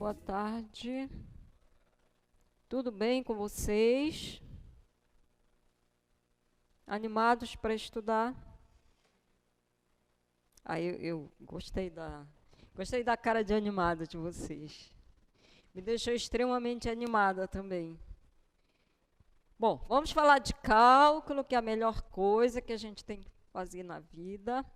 Boa tarde. Tudo bem com vocês? Animados para estudar? Eu gostei da cara de animado de vocês. Me deixou extremamente animada também. Bom, vamos falar de cálculo, que é a melhor coisa que a gente tem que fazer na vida.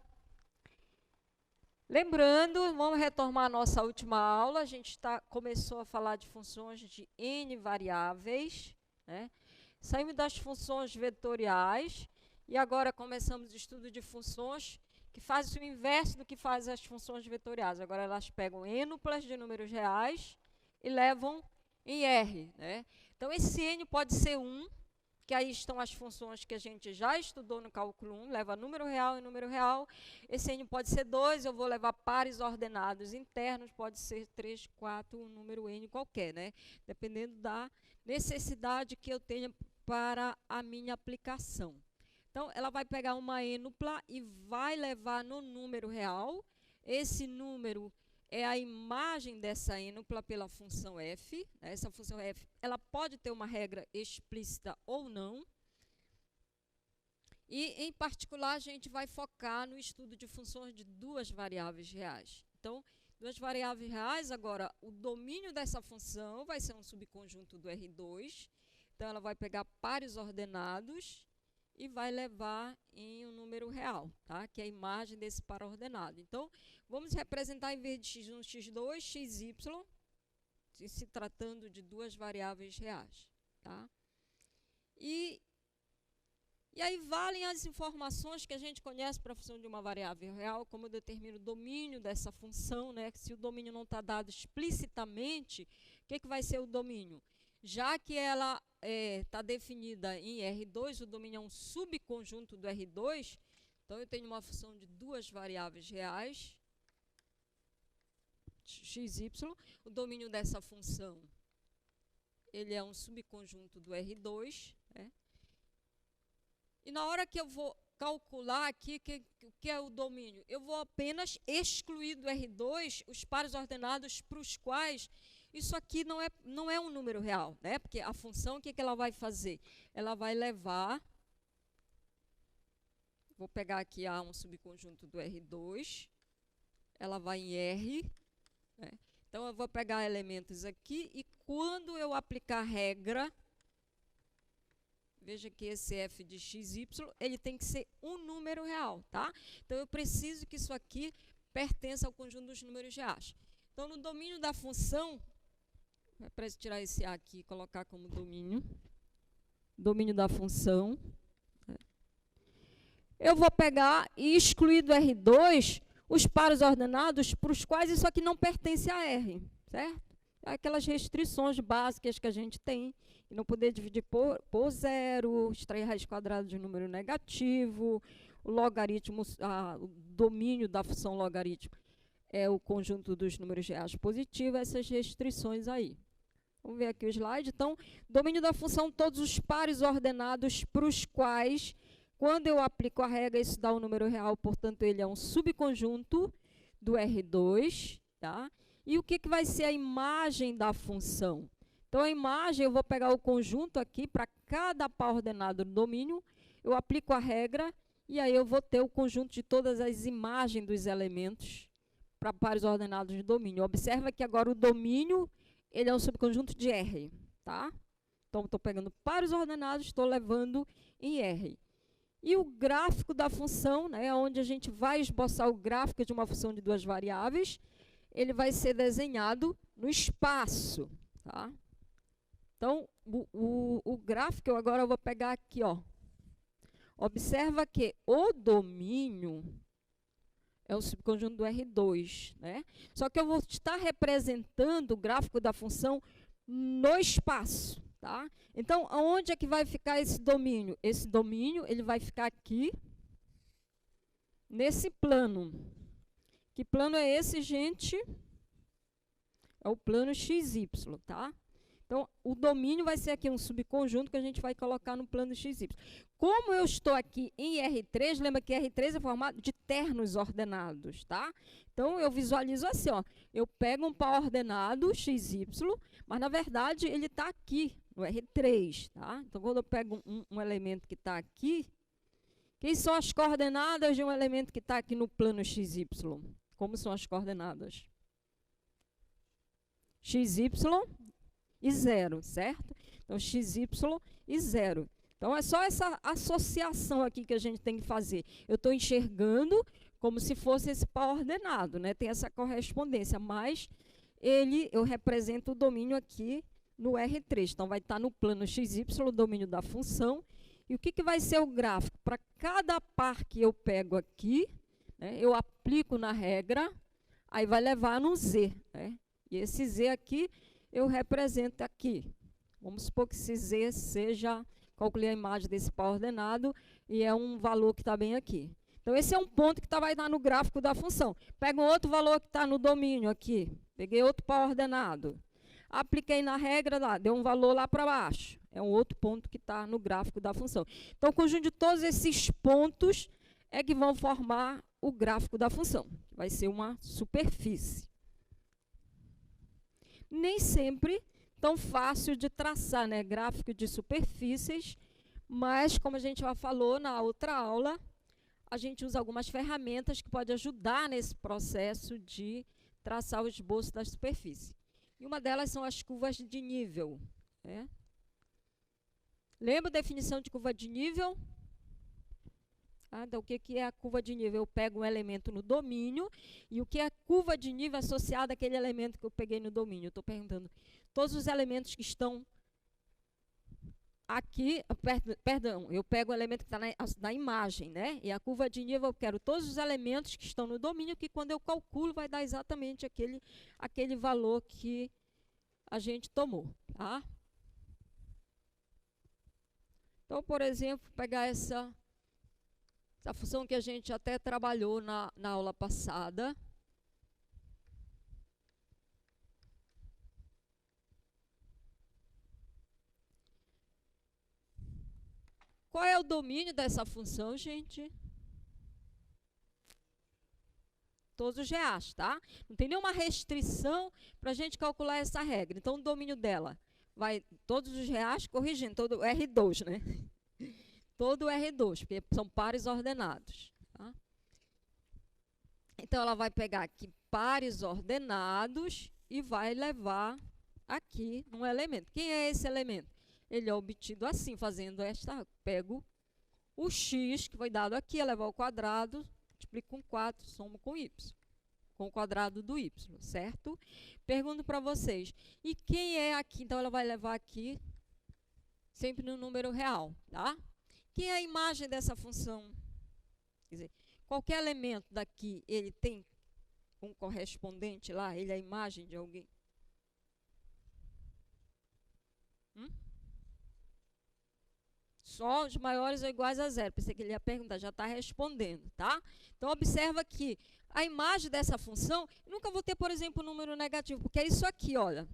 Lembrando, vamos retomar a nossa última aula. A gente começou a falar de funções de N variáveis, né? Saímos das funções vetoriais e agora começamos o estudo de funções que fazem o inverso do que fazem as funções vetoriais. Agora elas pegam ênuplas de números reais e levam em R, né? Então esse N pode ser 1, que aí estão as funções que a gente já estudou no cálculo 1, leva número real e número real. Esse N pode ser 2, eu vou levar pares ordenados internos, pode ser 3, 4, um número N qualquer, né? Dependendo da necessidade que eu tenha para a minha aplicação. Então, ela vai pegar uma ênupla e vai levar no número real. Esse número é a imagem dessa ênupla pela função f. Essa função f, ela pode ter uma regra explícita ou não. E, em particular, a gente vai focar no estudo de funções de duas variáveis reais. Então, duas variáveis reais, agora, o domínio dessa função vai ser um subconjunto do R2. Então, ela vai pegar pares ordenados e vai levar em um número real, tá? Que é a imagem desse par ordenado. Então, vamos representar em vez de x1, x2, xy, se tratando de duas variáveis reais, tá? E aí valem as informações que a gente conhece para a função de uma variável real, como eu determino o domínio dessa função, né? Se o domínio não está dado explicitamente, o que vai ser o domínio? Já que ela está definida em R2, o domínio é um subconjunto do R2, então eu tenho uma função de duas variáveis reais, x, y, o domínio dessa função, ele é um subconjunto do R2, né? E na hora que eu vou calcular aqui o que é o domínio, eu vou apenas excluir do R2 os pares ordenados para os quais isso aqui não é um número real, né? Porque a função, o que ela vai fazer? Ela vai levar, vou pegar aqui A, um subconjunto do R2, ela vai em R, né? Então, eu vou pegar elementos aqui e quando eu aplicar a regra, veja que esse f de xy, ele tem que ser um número real, tá? Então, eu preciso que isso aqui pertença ao conjunto dos números reais. Então, no domínio da função, para tirar esse A aqui e colocar como domínio da função, eu vou pegar e excluir do R2 os pares ordenados para os quais isso aqui não pertence a R, certo? Aquelas restrições básicas que a gente tem, e não poder dividir por zero, extrair raiz quadrada de número negativo, o logaritmo, o domínio da função logaritmo é o conjunto dos números reais positivos, essas restrições aí. Vamos ver aqui o slide. Então, domínio da função, todos os pares ordenados para os quais, quando eu aplico a regra, isso dá um número real, portanto, ele é um subconjunto do R2, tá? E o que vai ser a imagem da função? Então, a imagem, eu vou pegar o conjunto aqui, para cada par ordenado do domínio, eu aplico a regra, e aí eu vou ter o conjunto de todas as imagens dos elementos para pares ordenados de domínio. Observa que agora o domínio, ele é um subconjunto de R, tá? Então, estou pegando pares ordenados, estou levando em R. E o gráfico da função, né, onde a gente vai esboçar o gráfico de uma função de duas variáveis, ele vai ser desenhado no espaço, tá? Então, o gráfico, eu agora vou pegar aqui, ó. Observa que o domínio é um subconjunto do R2, né? Só que eu vou estar representando o gráfico da função no espaço, tá? Então, aonde é que vai ficar esse domínio? Esse domínio, ele vai ficar aqui, nesse plano. Que plano é esse, gente? É o plano XY, tá? Então, o domínio vai ser aqui um subconjunto que a gente vai colocar no plano XY. Como eu estou aqui em R3, lembra que R3 é formado de ternos ordenados, tá? Então, eu visualizo assim, ó. Eu pego um par ordenado, XY, mas, na verdade, ele está aqui, no R3, tá? Então, quando eu pego um elemento que está aqui, quem são as coordenadas de um elemento que está aqui no plano XY? Como são as coordenadas? XY e 0, certo? Então, XY e 0. Então, é só essa associação aqui que a gente tem que fazer. Eu estou enxergando como se fosse esse par ordenado, né? Tem essa correspondência, mas eu represento o domínio aqui no R3. Então, vai estar no plano XY, o domínio da função. E o que vai ser o gráfico? Para cada par que eu pego aqui, né, eu aplico na regra, aí vai levar no Z, né? E esse Z aqui eu represento aqui. Vamos supor que esse Z seja, calculei a imagem desse par ordenado, e é um valor que está bem aqui. Então, esse é um ponto que vai estar no gráfico da função. Pego um outro valor que está no domínio aqui. Peguei outro par ordenado. Apliquei na regra lá, deu um valor lá para baixo. É um outro ponto que está no gráfico da função. Então, o conjunto de todos esses pontos é que vão formar o gráfico da função. Vai ser uma superfície. Nem sempre tão fácil de traçar, né? Gráfico de superfícies, mas, como a gente já falou na outra aula, a gente usa algumas ferramentas que podem ajudar nesse processo de traçar o esboço da superfície. E uma delas são as curvas de nível, né? Lembra a definição de curva de nível? Então, o que é a curva de nível? Eu pego um elemento no domínio, e o que é a curva de nível associada àquele elemento que eu peguei no domínio? Eu estou perguntando, todos os elementos que estão aqui, perdão, eu pego o elemento que está na imagem, né? E a curva de nível, eu quero todos os elementos que estão no domínio, que quando eu calculo vai dar exatamente aquele valor que a gente tomou, tá? Então, por exemplo, pegar essa função que a gente até trabalhou na aula passada. Qual é o domínio dessa função, gente? Todos os reais, tá? Não tem nenhuma restrição para a gente calcular essa regra. Então, o domínio dela vai todos os reais, corrigindo, todo o R2, né? Todo o R2, porque são pares ordenados. Tá? Então, ela vai pegar aqui pares ordenados e vai levar aqui um elemento. Quem é esse elemento? Ele é obtido assim, fazendo esta, pego o x, que foi dado aqui, elevar ao quadrado, multiplico com 4, somo com y, com o quadrado do y, certo? Pergunto para vocês, e quem é aqui? Então, ela vai levar aqui, sempre no número real, tá? Quem é a imagem dessa função? Quer dizer, qualquer elemento daqui, ele tem um correspondente lá, ele é a imagem de alguém? Só os maiores ou iguais a 0. Pensei que ele ia perguntar, já está respondendo, tá? Então, observa que a imagem dessa função, eu nunca vou ter, por exemplo, um número negativo, porque é isso aqui, olha.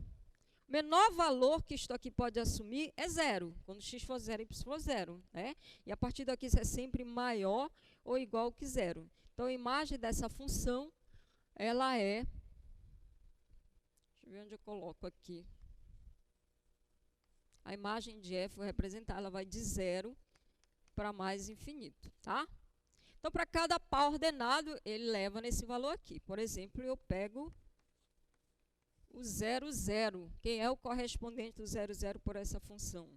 O menor valor que isto aqui pode assumir é 0, quando x for 0 e y for 0, né? E a partir daqui isso é sempre maior ou igual que 0. Então, a imagem dessa função, ela é... Deixa eu ver onde eu coloco aqui. A imagem de f vou representar, ela vai de 0 para mais infinito, tá? Então, para cada par ordenado, ele leva nesse valor aqui. Por exemplo, eu pego o 0, 0. Quem é o correspondente do 0, 0 por essa função?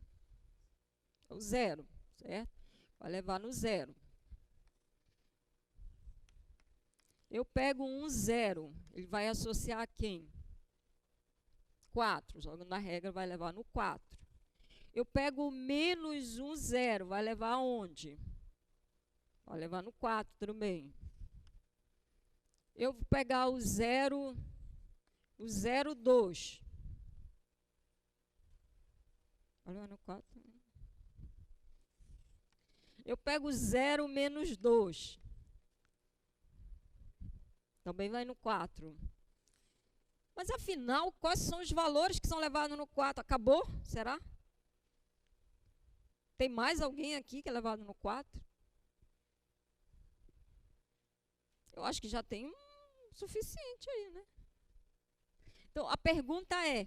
O 0, certo? Vai levar no 0. Eu pego um 0, ele vai associar a quem? 4, jogando na regra, vai levar no 4. Eu pego o menos 1, 0, vai levar aonde? Vai levar no 4 também. Eu vou pegar o 0, 2. Vai levar no 4. Eu pego o 0 menos 2. Também vai no 4. Mas, afinal, quais são os valores que são levados no 4? Acabou? Será? Tem mais alguém aqui que é levado no 4? Eu acho que já tem suficiente aí, né? Então, a pergunta é,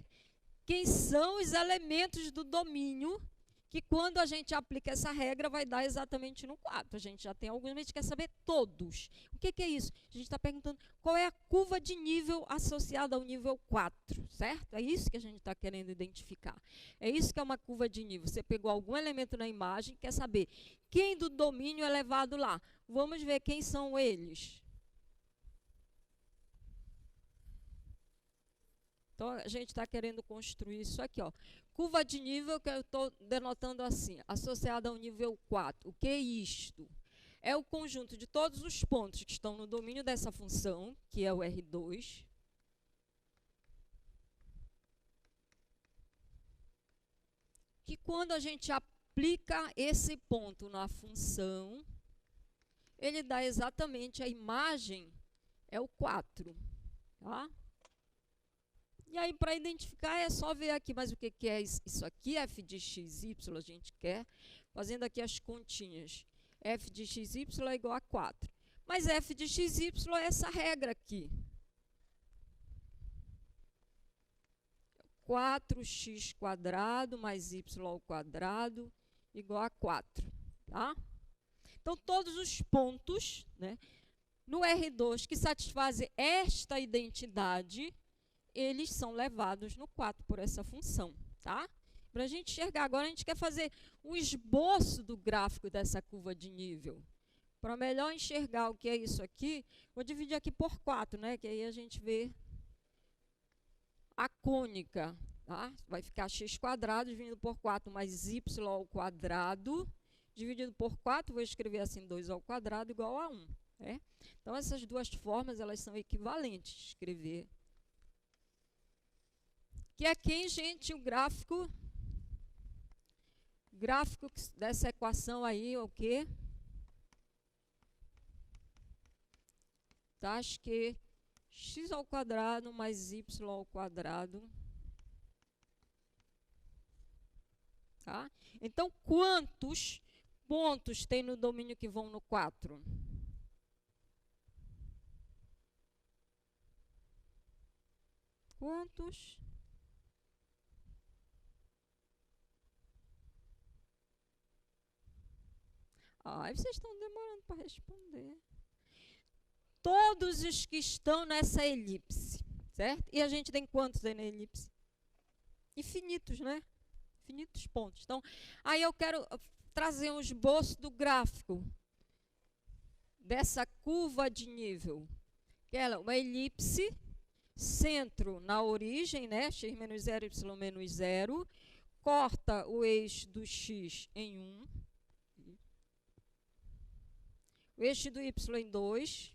quem são os elementos do domínio que, quando a gente aplica essa regra, vai dar exatamente no 4? A gente já tem alguns, mas a gente quer saber todos. O que é isso? A gente está perguntando qual é a curva de nível associada ao nível 4, certo? É isso que a gente está querendo identificar. É isso que é uma curva de nível. Você pegou algum elemento na imagem, quer saber quem do domínio é levado lá. Vamos ver quem são eles. Então, a gente está querendo construir isso aqui, ó. Curva de nível que eu estou denotando assim, associada ao nível 4. O que é isto? É o conjunto de todos os pontos que estão no domínio dessa função, que é o R2. Que quando a gente aplica esse ponto na função, ele dá exatamente a imagem, é o 4. Tá? E aí, para identificar, é só ver aqui, mas o que é isso aqui? F de x, y, a gente quer, fazendo aqui as continhas. F de x, y é igual a 4. Mas F de x, y é essa regra aqui. 4x² mais y ao quadrado igual a 4. Tá? Então, todos os pontos, né, no R2 que satisfazem esta identidade, eles são levados no 4 por essa função, tá? Para a gente enxergar, agora a gente quer fazer um esboço do gráfico dessa curva de nível. Para melhor enxergar o que é isso aqui, vou dividir aqui por 4, né? Que aí a gente vê a cônica, tá? Vai ficar x² dividido por 4 mais y ao quadrado, dividido por 4, vou escrever assim, 2 ao quadrado igual a 1. Né? Então, essas duas formas, elas são equivalentes, escrever. Que é quem, gente, o gráfico dessa equação aí, o quê? Tá, acho que x² mais y ao quadrado. Tá? Então, quantos pontos tem no domínio que vão no 4? Quantos? Ai, vocês estão demorando para responder. Todos os que estão nessa elipse, certo? E a gente tem quantos aí na elipse? Infinitos, né? Infinitos pontos. Então, aí eu quero trazer um esboço do gráfico dessa curva de nível. Que é uma elipse, centro na origem, né? X menos 0, y menos 0. Corta o eixo do x em 1. O eixo do y em 2.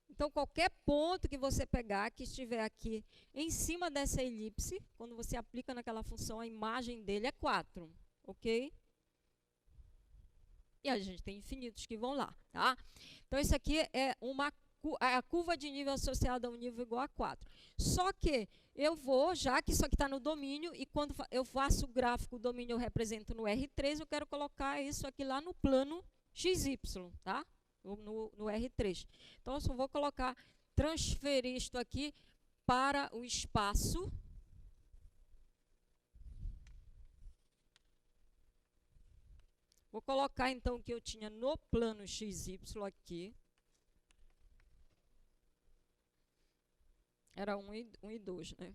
Então, qualquer ponto que você pegar, que estiver aqui em cima dessa elipse, quando você aplica naquela função, a imagem dele é 4, ok? E a gente tem infinitos que vão lá, tá? Então, isso aqui é a curva de nível associada a um nível igual a 4. Só que eu vou, já que isso aqui está no domínio, e quando eu faço o gráfico, o domínio eu represento no R3, eu quero colocar isso aqui lá no plano XY, tá? No R3. Então, eu só vou colocar, transferir isto aqui para o espaço. Vou colocar, então, o que eu tinha no plano XY aqui. Era 1 e 2, né?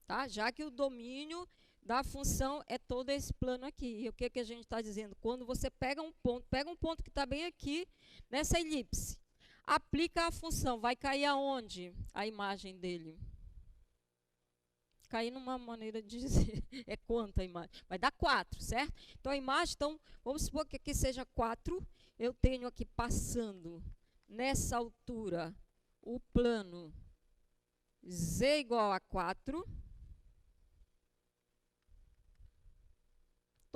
Tá? Já que o domínio da função é todo esse plano aqui. E o que a gente está dizendo? Quando você pega um ponto que está bem aqui, nessa elipse, aplica a função, vai cair aonde a imagem dele? Cair numa maneira de dizer, é quanto a imagem? Vai dar 4, certo? Então, a imagem, então, vamos supor que aqui seja 4, eu tenho aqui passando, nessa altura, o plano z igual a 4,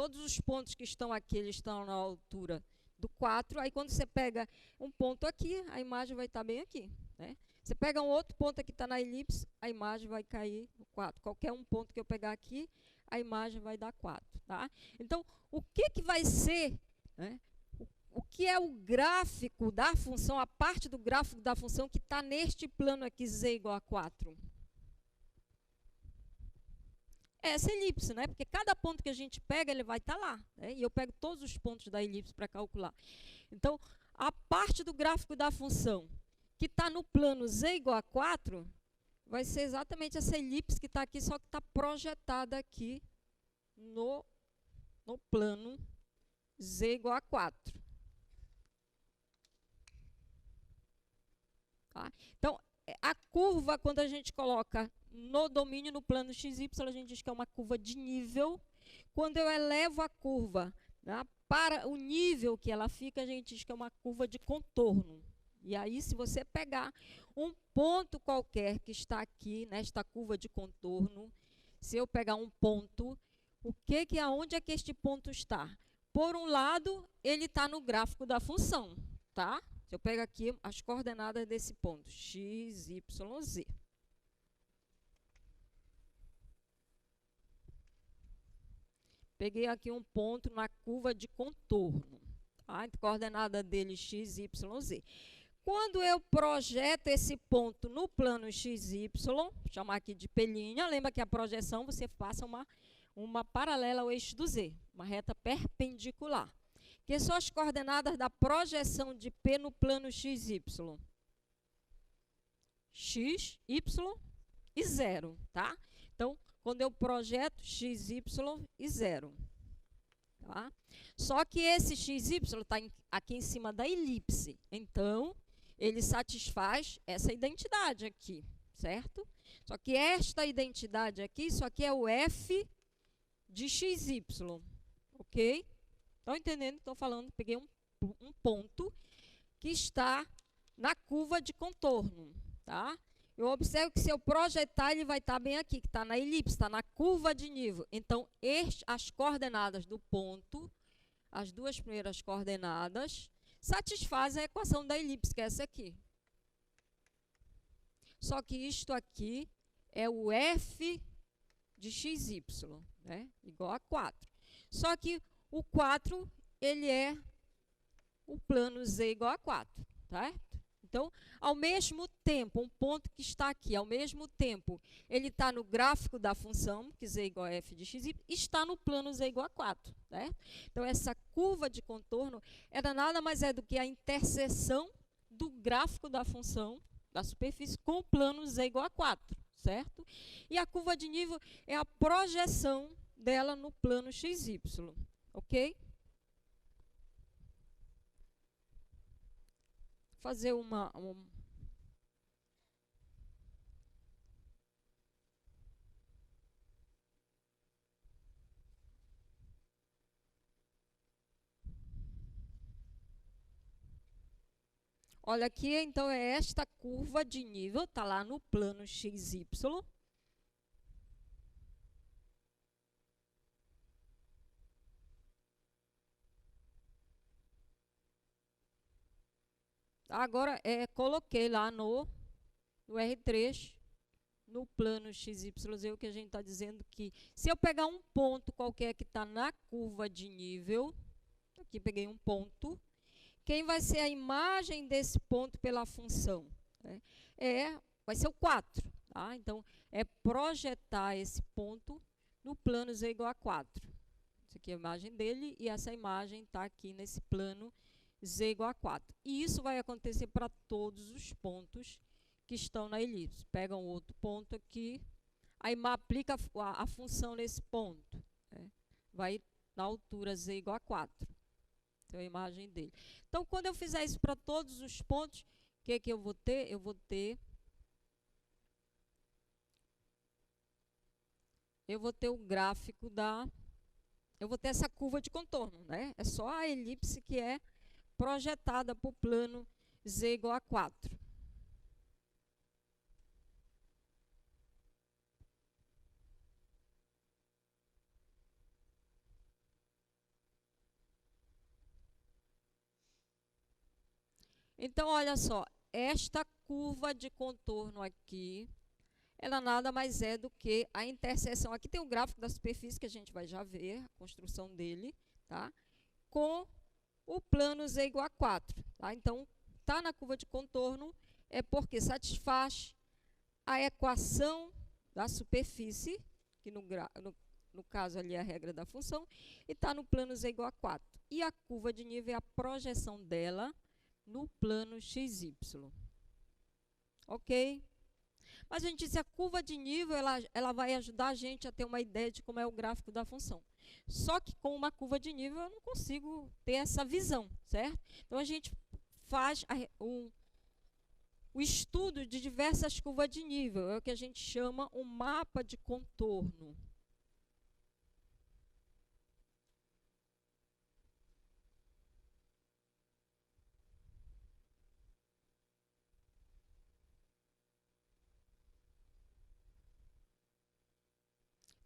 todos os pontos que estão aqui, eles estão na altura do 4, aí quando você pega um ponto aqui, a imagem vai estar bem aqui, né? Você pega um outro ponto que está na elipse, a imagem vai cair no 4. Qualquer um ponto que eu pegar aqui, a imagem vai dar 4, tá? Então, o que vai ser, né? O que é o gráfico da função, a parte do gráfico da função que está neste plano aqui, z igual a 4? Essa elipse, né? Porque cada ponto que a gente pega, ele vai estar lá, né? E eu pego todos os pontos da elipse para calcular. Então, a parte do gráfico da função que está no plano z igual a 4, vai ser exatamente essa elipse que está aqui, só que está projetada aqui no plano z igual a 4. Tá? Então, a curva, quando a gente coloca no domínio, no plano XY, a gente diz que é uma curva de nível. Quando eu elevo a curva, né, para o nível que ela fica, a gente diz que é uma curva de contorno. E aí, se você pegar um ponto qualquer que está aqui, nesta curva de contorno, se eu pegar um ponto, aonde é que este ponto está? Por um lado, ele está no gráfico da função, tá? Se eu pego aqui as coordenadas desse ponto, x, y, z. Peguei aqui um ponto na curva de contorno, tá? A coordenada dele, x, y, z. Quando eu projeto esse ponto no plano XY, vou chamar aqui de P', lembra que a projeção você faça uma paralela ao eixo do Z, uma reta perpendicular. Que são as coordenadas da projeção de P no plano XY? X, Y e 0, tá? Então, quando eu projeto x, y e 0. Tá? Só que esse x, y está aqui em cima da elipse. Então, ele satisfaz essa identidade aqui, certo? Só que esta identidade aqui, isso aqui é o f de xy, ok? Estão entendendo? Estou falando, peguei um ponto que está na curva de contorno, tá? Eu observo que se eu projetar, ele vai estar bem aqui, que está na elipse, está na curva de nível. Então, as coordenadas do ponto, as duas primeiras coordenadas, satisfazem a equação da elipse, que é essa aqui. Só que isto aqui é o f de xy, né? Igual a 4. Só que o 4, ele é o plano z igual a 4, tá? Então, ao mesmo tempo, um ponto que está aqui, ao mesmo tempo, ele está no gráfico da função, que z igual a f de xy, está no plano z igual a 4. Né? Então, essa curva de contorno era nada mais é do que a interseção do gráfico da função, da superfície, com o plano z igual a 4. Certo? E a curva de nível é a projeção dela no plano XY. Ok? Fazer Olha aqui, então, é esta curva de nível, está lá no plano XY. Agora, coloquei lá no R3, no plano XYZ, o que a gente está dizendo que, se eu pegar um ponto qualquer que está na curva de nível, aqui peguei um ponto, quem vai ser a imagem desse ponto pela função? Né? Vai ser o 4. Tá? Então, é projetar esse ponto no plano z igual a 4. Essa aqui é a imagem dele e essa imagem está aqui nesse plano z igual a 4. E isso vai acontecer para todos os pontos que estão na elipse. Pega um outro ponto aqui, aí aplica a função nesse ponto. Né? Vai na altura z igual a 4. Então, a imagem dele. Então, quando eu fizer isso para todos os pontos, o que eu vou ter? Eu vou ter o gráfico da... Eu vou ter essa curva de contorno, né? É só a elipse que é projetada para o plano z igual a 4. Então, olha só, esta curva de contorno aqui, ela nada mais é do que a interseção. Aqui tem o gráfico da superfície, que a gente vai já ver, a construção dele, tá? Com o plano z igual a 4. Tá? Então, está na curva de contorno é porque satisfaz a equação da superfície, que no caso ali é a regra da função, e está no plano z igual a 4. E a curva de nível é a projeção dela no plano xy. Ok? Mas a gente disse, a curva de nível, ela vai ajudar a gente a ter uma ideia de como é o gráfico da função. Só que com uma curva de nível eu não consigo ter essa visão, certo? Então a gente faz o estudo de diversas curvas de nível, é o que a gente chama um mapa de contorno.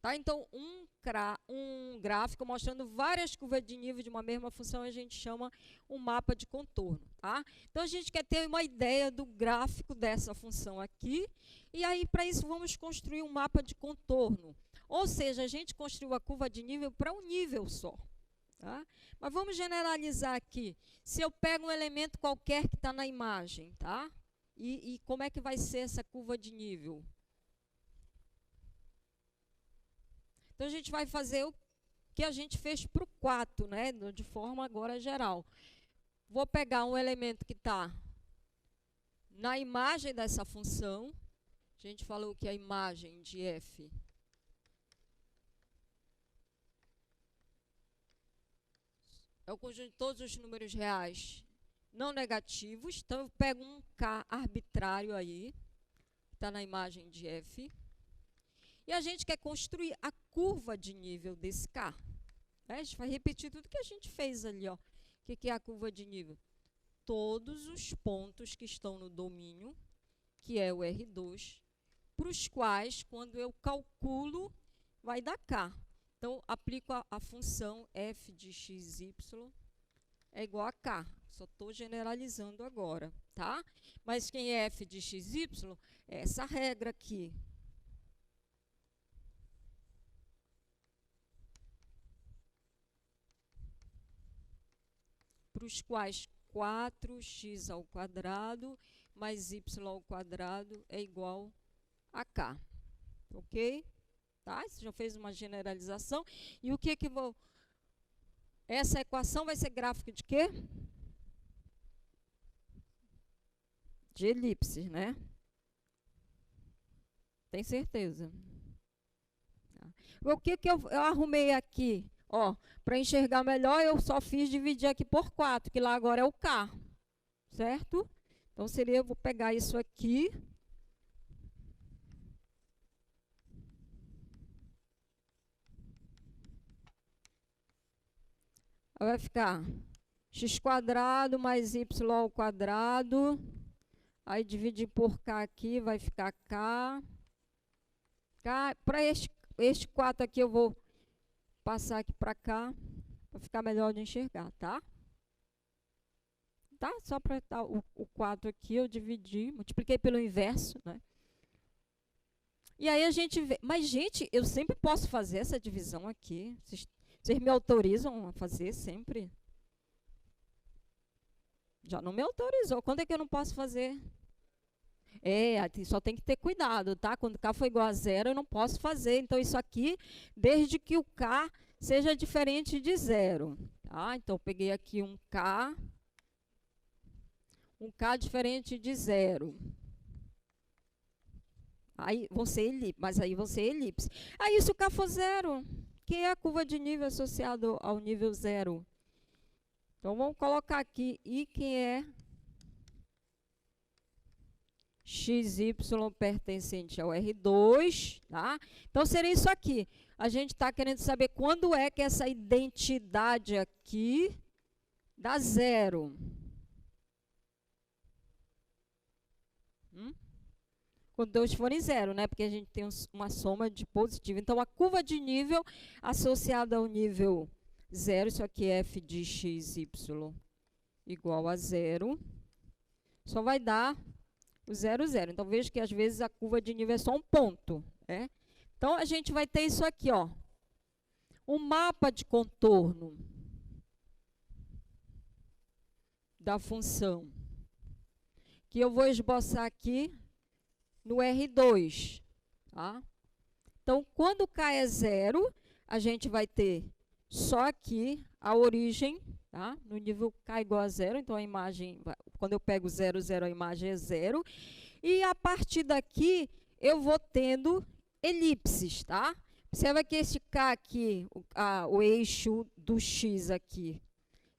Tá? Então, um gráfico mostrando várias curvas de nível de uma mesma função, a gente chama um mapa de contorno. Tá? Então, a gente quer ter uma ideia do gráfico dessa função aqui, e aí, para isso, vamos construir um mapa de contorno. Ou seja, a gente construiu a curva de nível para um nível só. Tá? Mas vamos generalizar aqui. Se eu pego um elemento qualquer que está na imagem, tá? E como é que vai ser essa curva de nível? Então, a gente vai fazer o que a gente fez para o 4, né? De forma agora geral. Vou pegar um elemento que está na imagem dessa função. A gente falou que a imagem de f é o conjunto de todos os números reais não negativos. Então, eu pego um k arbitrário aí, que está na imagem de f. E a gente quer construir a curva de nível desse K. A gente vai repetir tudo que a gente fez ali. Ó. O que é a curva de nível? Todos os pontos que estão no domínio, que é o R2, para os quais, quando eu calculo, vai dar K. Então, aplico a função f de xy é igual a K. Só estou generalizando agora, tá? Mas quem é f de xy é essa regra aqui. Para os quais 4x² mais y² é igual a k. Ok? Tá? Você já fez uma generalização. E o que vou... Essa equação vai ser gráfico de quê? De elipses, né? Tem certeza? O que eu arrumei aqui? Ó, para enxergar melhor, eu só fiz dividir aqui por 4, que lá agora é o K, certo? Então, seria, eu vou pegar isso aqui. Vai ficar x² mais y². Aí, dividir por K aqui, vai ficar K. Para este 4 aqui, eu vou passar aqui para cá, para ficar melhor de enxergar, tá? Tá? Só para o 4 aqui, eu dividi, multipliquei pelo inverso, né? E aí a gente vê... Mas, gente, eu sempre posso fazer essa divisão aqui. Vocês me autorizam a fazer sempre? Já não me autorizou. Quando é que eu não posso fazer? Só tem que ter cuidado, tá? Quando K for igual a 0, eu não posso fazer. Então, isso aqui, desde que o K seja diferente de 0. Tá? Então, eu peguei aqui um K diferente de 0. Aí vão ser elipse, mas aí vão ser elipse. Aí, se o K for 0, quem é a curva de nível associada ao nível 0? Então, vamos colocar aqui I, quem é xy pertencente ao R2, tá? Então, seria isso aqui. A gente está querendo saber quando é que essa identidade aqui dá 0. Quando 2 forem 0, né? Porque a gente tem uma soma de positivo. Então, a curva de nível associada ao nível 0, isso aqui é f de xy igual a 0. só vai dar o 0, 0. Então, veja que às vezes a curva de nível é só um ponto, né? Então, a gente vai ter isso aqui, ó. Um mapa de contorno da função, que eu vou esboçar aqui no R2, tá? Então, quando K é 0, a gente vai ter só aqui a origem, tá? No nível K igual a 0, então a imagem, quando eu pego 0, 0, a imagem é 0. E a partir daqui, eu vou tendo elipses, tá? Observa que esse K aqui, o eixo do X aqui,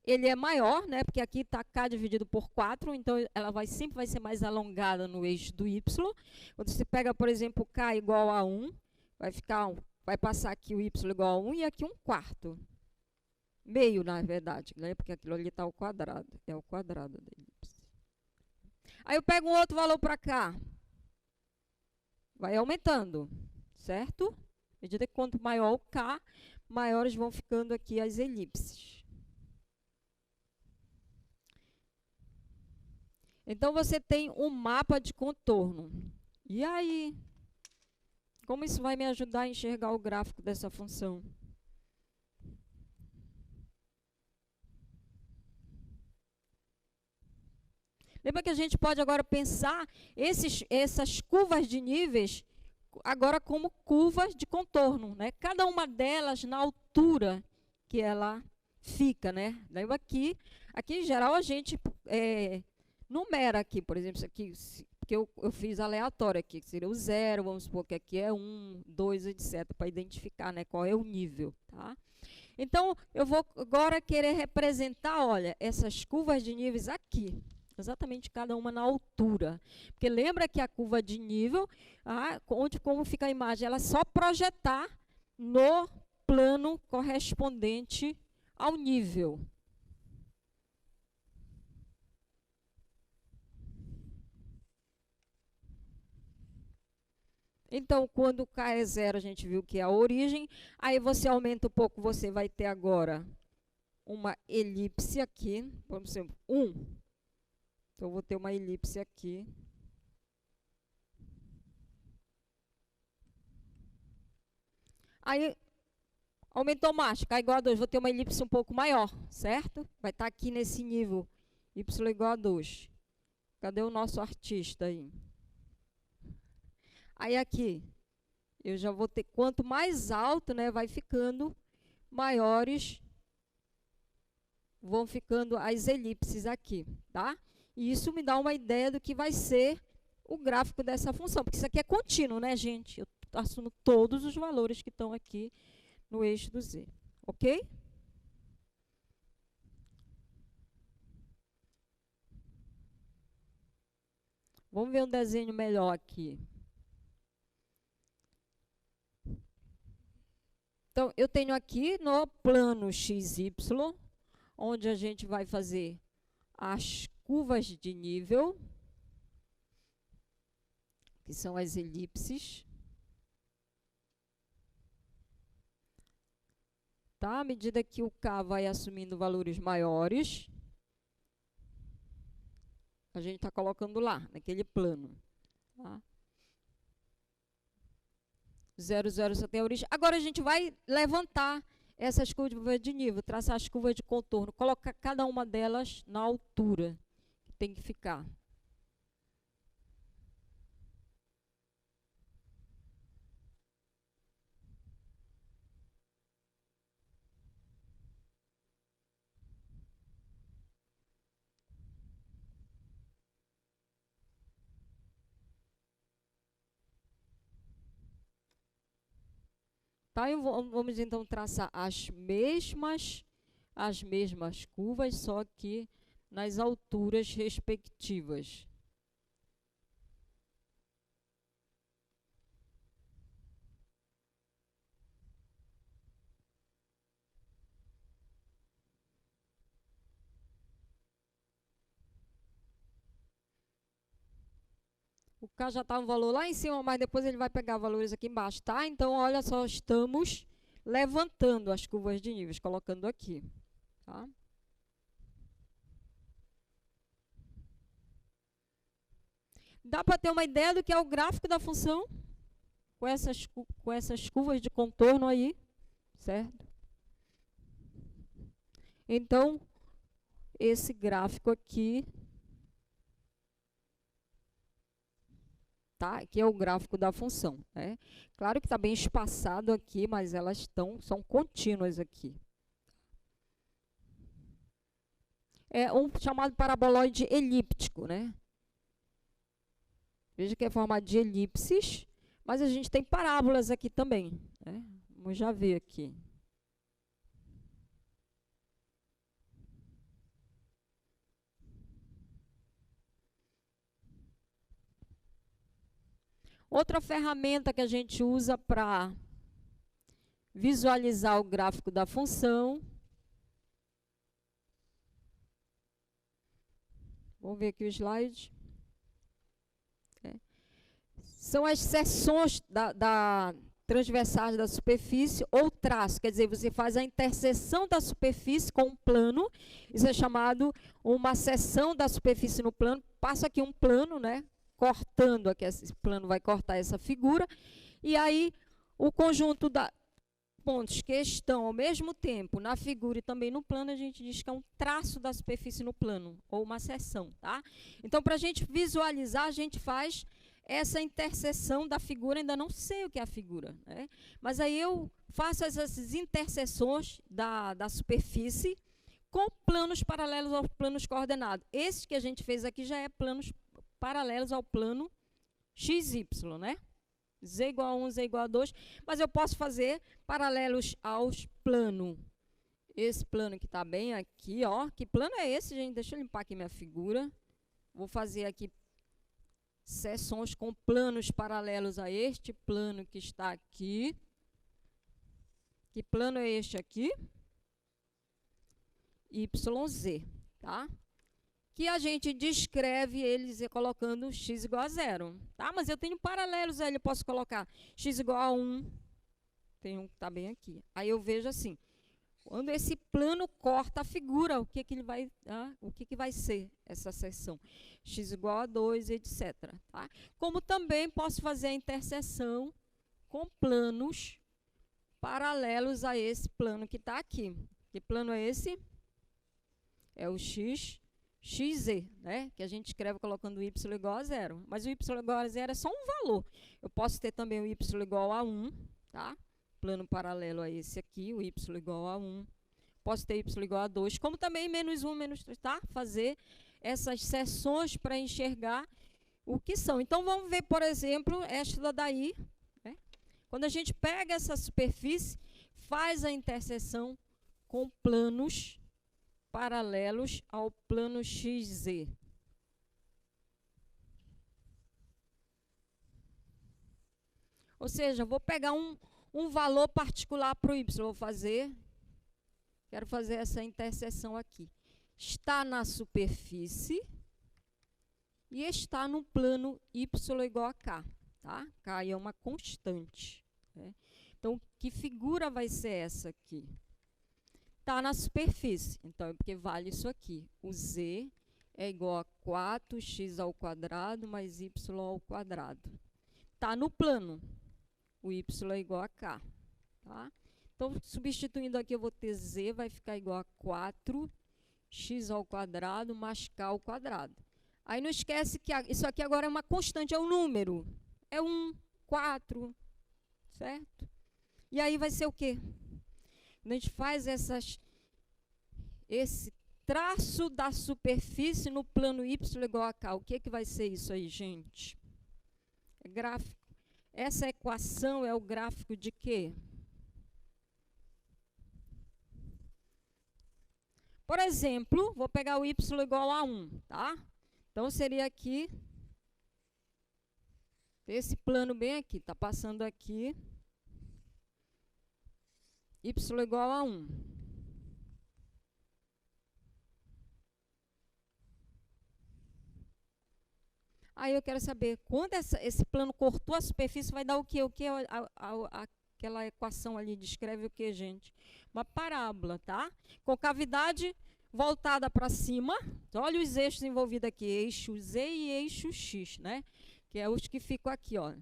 ele é maior, né? Porque aqui está K dividido por 4, então ela sempre vai ser mais alongada no eixo do Y. Quando você pega, por exemplo, K igual a 1, vai passar aqui o Y igual a 1 e aqui 1/4. Meio, na verdade, né? Porque aquilo ali está ao quadrado. É o quadrado da elipse. Aí eu pego um outro valor para cá. Vai aumentando, certo? À medida que quanto maior o K, maiores vão ficando aqui as elipses. Então, você tem um mapa de contorno. E aí? Como isso vai me ajudar a enxergar o gráfico dessa função? Lembra que a gente pode agora pensar essas curvas de níveis agora como curvas de contorno, né? Cada uma delas na altura que ela fica, né? Lembra que aqui em geral a gente numera aqui, por exemplo, isso aqui, que eu fiz aleatório aqui, que seria o 0, vamos supor que aqui é 1, 2, etc, para identificar, né, qual é o nível, tá? Então, eu vou agora querer representar, olha, essas curvas de níveis aqui, exatamente cada uma na altura. Porque lembra que a curva de nível, como fica a imagem, ela é só projetar no plano correspondente ao nível. Então, quando K é 0, a gente viu que é a origem. Aí você aumenta um pouco, você vai ter agora uma elipse aqui. Vamos dizer, 1. Então, eu vou ter uma elipse aqui. Aí, aumentou mais, K igual a 2. Vou ter uma elipse um pouco maior, certo? Vai estar aqui nesse nível, Y igual a 2. Cadê o nosso artista aí? Aí aqui, eu já vou ter, quanto mais alto, né, vai ficando, maiores vão ficando as elipses aqui, tá? E isso me dá uma ideia do que vai ser o gráfico dessa função, porque isso aqui é contínuo, né, gente? Eu assumo todos os valores que estão aqui no eixo do Z, ok? Vamos ver um desenho melhor aqui. Então, eu tenho aqui no plano XY, onde a gente vai fazer as curvas de nível, que são as elipses. Tá? À medida que o K vai assumindo valores maiores, a gente está colocando lá, naquele plano. Tá? 0, 0 só tem a origem. Agora a gente vai levantar essas curvas de nível, traçar as curvas de contorno, colocar cada uma delas na altura que tem que ficar. Tá, vamos então traçar as mesmas curvas, só que nas alturas respectivas. O K já está um valor lá em cima, mas depois ele vai pegar valores aqui embaixo, tá? Então, olha só, estamos levantando as curvas de níveis, colocando aqui, tá? Dá para ter uma ideia do que é o gráfico da função? Com essas curvas de contorno aí, certo? Então, esse gráfico aqui, tá? Aqui é o gráfico da função, né? Claro que está bem espaçado aqui, mas elas são contínuas aqui. É um chamado paraboloide elíptico, né? Veja que é formado de elipses, mas a gente tem parábolas aqui também, né? Vamos já ver aqui. Outra ferramenta que a gente usa para visualizar o gráfico da função. Vamos ver aqui o slide. São as seções transversais da superfície ou traço. Quer dizer, você faz a interseção da superfície com um plano. Isso é chamado uma seção da superfície no plano. Passa aqui um plano, né? Cortando aqui, esse plano vai cortar essa figura. E aí, o conjunto de pontos que estão ao mesmo tempo na figura e também no plano, a gente diz que é um traço da superfície no plano, ou uma seção, tá? Então, para a gente visualizar, a gente faz essa interseção da figura. Ainda não sei o que é a figura, né? Mas aí eu faço essas interseções da superfície com planos paralelos aos planos coordenados. Esse que a gente fez aqui já é planos paralelos ao plano XY, né? Z igual a 1, Z igual a 2, mas eu posso fazer paralelos aos planos. Esse plano que está bem aqui, ó. Que plano é esse, gente? Deixa eu limpar aqui minha figura. Vou fazer aqui seções com planos paralelos a este plano que está aqui. Que plano é este aqui? YZ, tá? Que a gente descreve eles colocando x igual a 0. Tá? Mas eu tenho paralelos aí, eu posso colocar x igual a 1. Tem um que está bem aqui. Aí eu vejo assim, quando esse plano corta a figura, o que vai ser essa seção? X igual a 2, etc. Tá? Como também posso fazer a interseção com planos paralelos a esse plano que está aqui. Que plano é esse? É o XZ, né? Que a gente escreve colocando y igual a 0. Mas o y igual a 0 é só um valor. Eu posso ter também o y igual a 1, tá? Plano paralelo a esse aqui, o y igual a 1. Posso ter y igual a 2, como também menos 1, menos 3, tá? Fazer essas seções para enxergar o que são. Então, vamos ver, por exemplo, esta daí, né? Quando a gente pega essa superfície, faz a interseção com planos paralelos ao plano XZ. Ou seja, vou pegar um valor particular para o y, quero fazer essa interseção aqui. Está na superfície e está no plano y igual a k. Tá? K é uma constante, né? Então, que figura vai ser essa aqui? Está na superfície, então é porque vale isso aqui. O z é igual a 4x ao quadrado mais y ao quadrado. Está no plano. O y é igual a k. Tá? Então, substituindo aqui, eu vou ter z, vai ficar igual a 4x ao quadrado mais k ao quadrado. Aí não esquece que isso aqui agora é uma constante, é um número. É 1, 4, certo? E aí vai ser o quê? Quando a gente faz esse traço da superfície no plano y igual a k, o que vai ser isso aí, gente? É gráfico. Essa equação é o gráfico de quê? Por exemplo, vou pegar o y igual a 1, tá? Então, seria aqui, esse plano bem aqui, está passando aqui, y igual a 1. Aí eu quero saber, quando esse plano cortou a superfície, vai dar o quê? Aquela equação ali descreve o quê, gente? Uma parábola, tá? Concavidade, voltada para cima. Então, olha os eixos envolvidos aqui, eixo Z e eixo X, né? Que é os que ficam aqui, ó.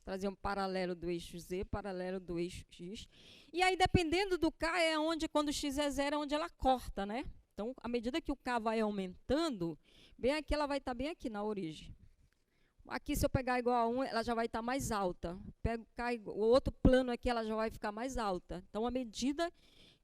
Trazer um paralelo do eixo Z, paralelo do eixo X. E aí, dependendo do K, é onde, quando o X é zero, é onde ela corta, né? Então, à medida que o K vai aumentando, bem aqui, ela vai estar bem aqui na origem. Aqui, se eu pegar igual a 1, ela já vai estar mais alta. Pego K, o outro plano aqui, ela já vai ficar mais alta. Então, à medida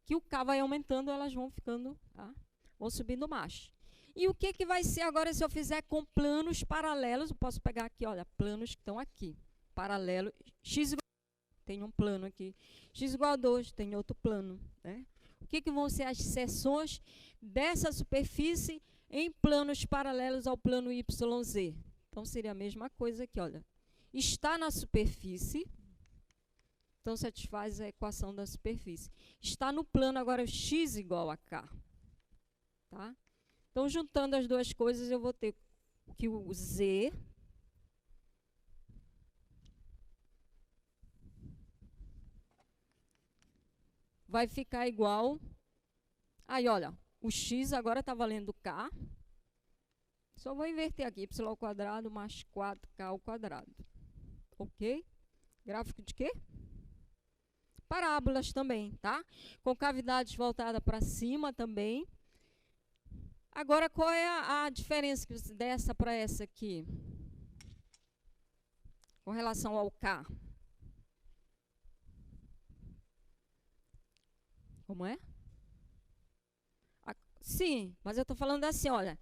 que o K vai aumentando, elas vão ficando, tá? Vão subindo mais. E o que, que vai ser agora se eu fizer com planos paralelos? Eu posso pegar aqui, olha, planos que estão aqui. Paralelo, x igual a, tem um plano aqui. X igual a 2, tem outro plano, né? O que, que vão ser as seções dessa superfície em planos paralelos ao plano YZ? Então, seria a mesma coisa aqui, olha. Está na superfície, então satisfaz a equação da superfície. Está no plano agora x igual a k. Tá? Então, juntando as duas coisas, eu vou ter que o z vai ficar igual. Aí, olha, o x agora está valendo k. Só vou inverter aqui, y ao quadrado mais 4k ao quadrado. Ok? Gráfico de quê? Parábolas também, tá? Com cavidades voltadas para cima também. Agora, qual é a diferença dessa para essa aqui? Com relação ao K. Como é? Sim, mas eu estou falando assim, olha.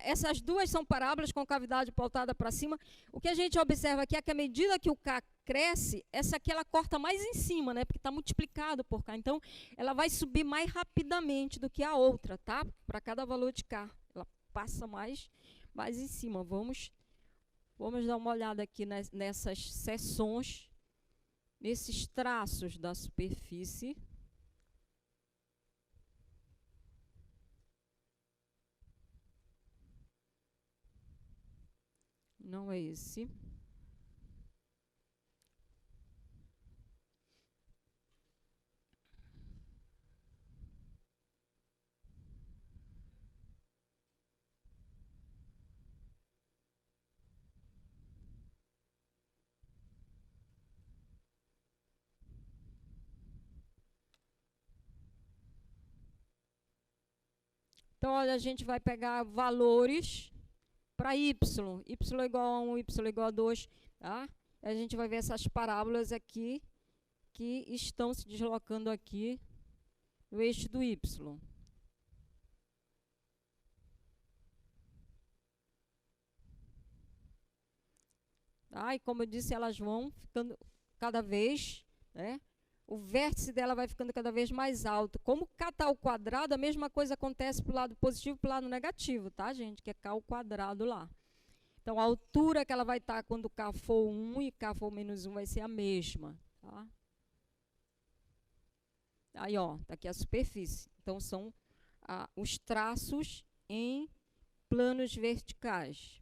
Essas duas são parábolas com cavidade pautada para cima. O que a gente observa aqui é que à medida que o K cresce, essa aqui ela corta mais em cima, né? Porque está multiplicado por K. Então, ela vai subir mais rapidamente do que a outra, tá? Para cada valor de K. Ela passa mais em cima. Vamos dar uma olhada aqui nessas seções, nesses traços da superfície. Não é esse. Então, olha, a gente vai pegar valores para y. Y é igual a 1, y é igual a 2. Tá? A gente vai ver essas parábolas aqui que estão se deslocando aqui no eixo do y. Tá? E como eu disse, elas vão ficando cada vez, né? O vértice dela vai ficando cada vez mais alto. Como K está ao quadrado, a mesma coisa acontece para o lado positivo e para o lado negativo, tá, gente? Que é K ao quadrado lá. Então, a altura que ela vai estar quando K for 1 e K for menos 1 vai ser a mesma, tá? Aí, ó, tá aqui a superfície. Então, são os traços em planos verticais.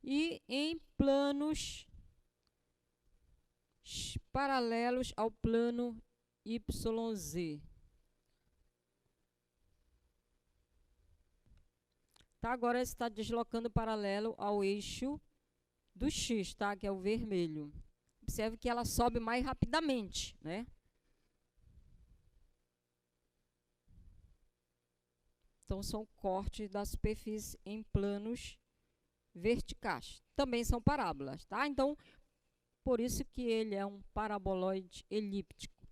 E em planos paralelos ao plano YZ. Tá? Agora está deslocando paralelo ao eixo do X, tá? Que é o vermelho. Observe que ela sobe mais rapidamente, né? Então, são cortes da superfície em planos verticais. Também são parábolas, tá? Então, por isso que ele é um paraboloide elíptico.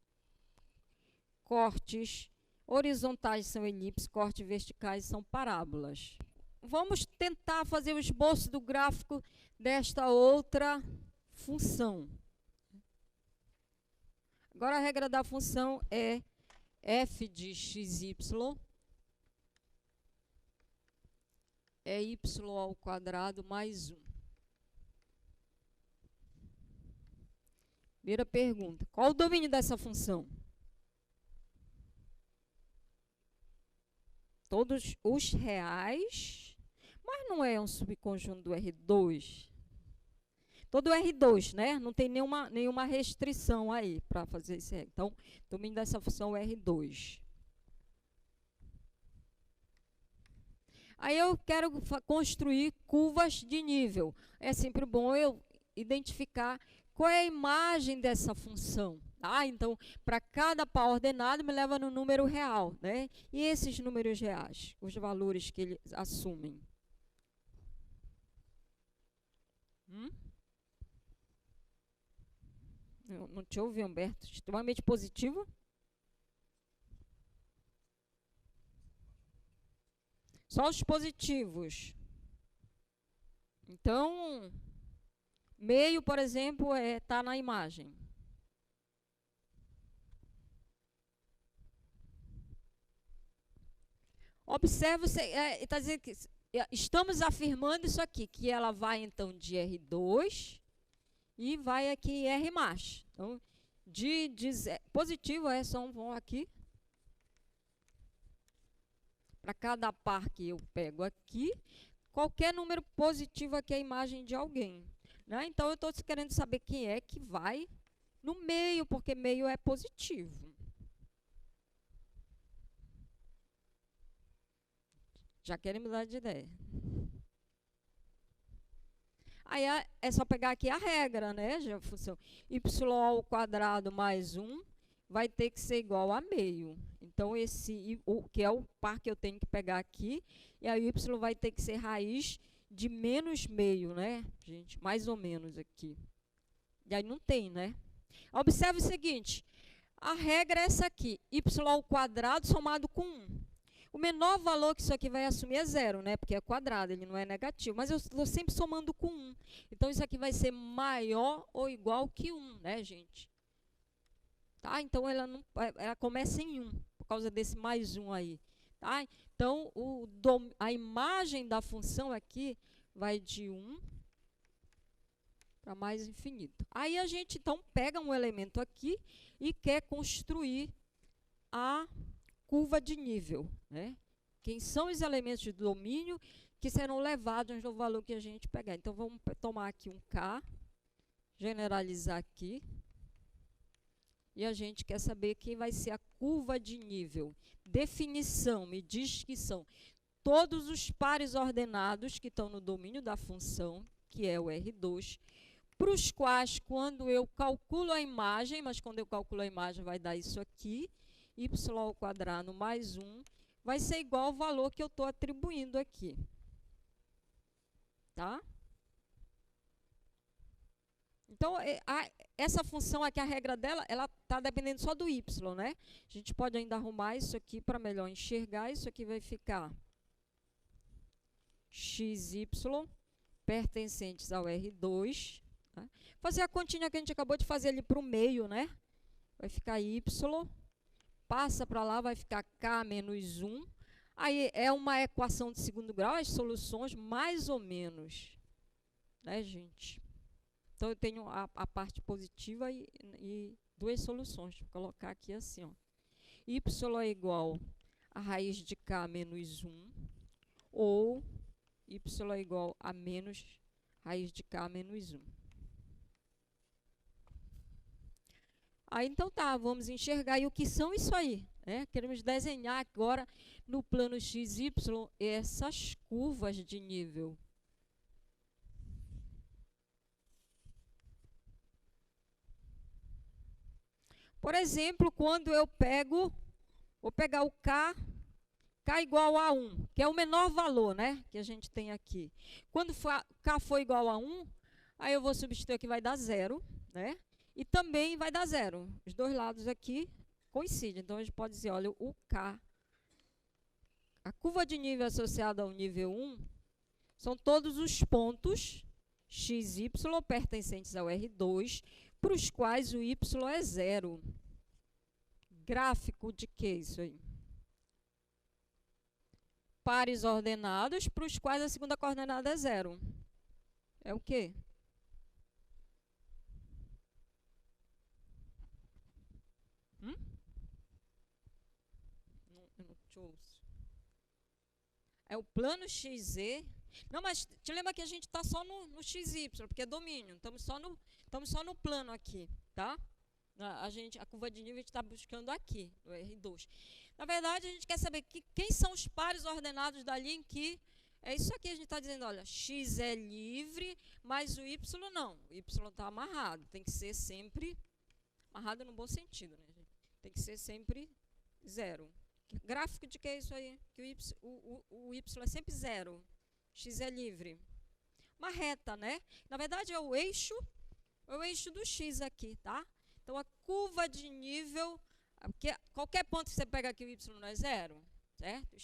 Cortes horizontais são elipses, cortes verticais são parábolas. Vamos tentar fazer o esboço do gráfico desta outra função. Agora, a regra da função é f de xy é y ao quadrado mais 1. Primeira pergunta. Qual o domínio dessa função? Todos os reais, mas não é um subconjunto do R2. Todo R2, né? Não tem nenhuma restrição aí para fazer isso. Então, o domínio dessa função é R2. Aí eu quero construir curvas de nível. É sempre bom eu identificar qual é a imagem dessa função. Tá? Então, para cada par ordenado, me leva no número real. Né? E esses números reais, os valores que eles assumem. Eu não te ouvi, Humberto. Extremamente positivo? Só os positivos. Então, meio, por exemplo, tá na imagem. Observe, está dizendo que estamos afirmando isso aqui, que ela vai então de R2 e vai aqui em R+. Então, positivo vão aqui. Para cada par que eu pego aqui, qualquer número positivo aqui é a imagem de alguém. Né? Então, eu estou querendo saber quem é que vai no meio, porque meio é positivo. Já querem mudar de ideia. Aí é só pegar aqui a regra, né? A função y ao quadrado mais 1 vai ter que ser igual a meio. Então, que é o par que eu tenho que pegar aqui, e a y vai ter que ser raiz de menos meio, né, gente? Mais ou menos aqui. E aí não tem, né? Observe o seguinte, a regra é essa aqui, y ao quadrado somado com 1. O menor valor que isso aqui vai assumir é 0, né? Porque é quadrado, ele não é negativo. Mas eu estou sempre somando com 1. Então, isso aqui vai ser maior ou igual que 1, né, gente? Tá? Então, ela começa em 1, por causa desse mais 1 aí. Tá? Então, a imagem da função aqui vai de 1 para mais infinito. Aí, a gente, então, pega um elemento aqui e quer construir a curva de nível. Né? Quem são os elementos de domínio que serão levados no valor que a gente pegar. Então, vamos tomar aqui um K, generalizar aqui. E a gente quer saber quem vai ser a curva de nível. Definição me diz que são todos os pares ordenados que estão no domínio da função, que é o R2, para os quais, quando eu calculo a imagem, mas quando eu calculo a imagem vai dar isso aqui, y ao quadrado mais 1, vai ser igual ao valor que eu estou atribuindo aqui. Tá? Então, essa função aqui, a regra dela, ela está dependendo só do y, né? A gente pode ainda arrumar isso aqui para melhor enxergar. Isso aqui vai ficar xy pertencentes ao R2. Tá? Fazer a continha que a gente acabou de fazer ali para o meio, né? Vai ficar y, passa para lá, vai ficar k menos 1. Aí é uma equação de segundo grau, as soluções mais ou menos. Né, gente? Então, eu tenho a parte positiva e duas soluções. Vou colocar aqui assim, ó. Y é igual a raiz de k menos 1, ou y é igual a menos raiz de k menos 1. Aí, então, tá, vamos enxergar aí o que são isso aí. Né? Queremos desenhar agora no plano XY essas curvas de nível. Por exemplo, quando eu vou pegar o K igual a 1, que é o menor valor, né, que a gente tem aqui. Quando K for igual a 1, aí eu vou substituir aqui, vai dar 0, né? E também vai dar 0. Os dois lados aqui coincidem. Então, a gente pode dizer, olha, o K, a curva de nível associada ao nível 1, são todos os pontos XY pertencentes ao R2, para os quais o y é 0. Gráfico de que isso aí? Pares ordenados, para os quais a segunda coordenada é 0. É o quê? te ouço. É o plano XZ. Não, mas te lembra que a gente está só no XY, porque é domínio. Estamos só no plano aqui, tá? A curva de nível a gente está buscando aqui, no R2. Na verdade, a gente quer saber quem são os pares ordenados dali em que... É isso aqui, a gente está dizendo, olha, X é livre, mas o Y não. O Y está amarrado. Tem que ser sempre... Amarrado no bom sentido, né, gente? Tem que ser sempre zero. Gráfico de que é isso aí? Que o Y é sempre zero. X é livre. Uma reta, né? Na verdade, é o eixo do X aqui, tá? Então, a curva de nível... Porque qualquer ponto que você pega aqui, o Y não é zero, certo?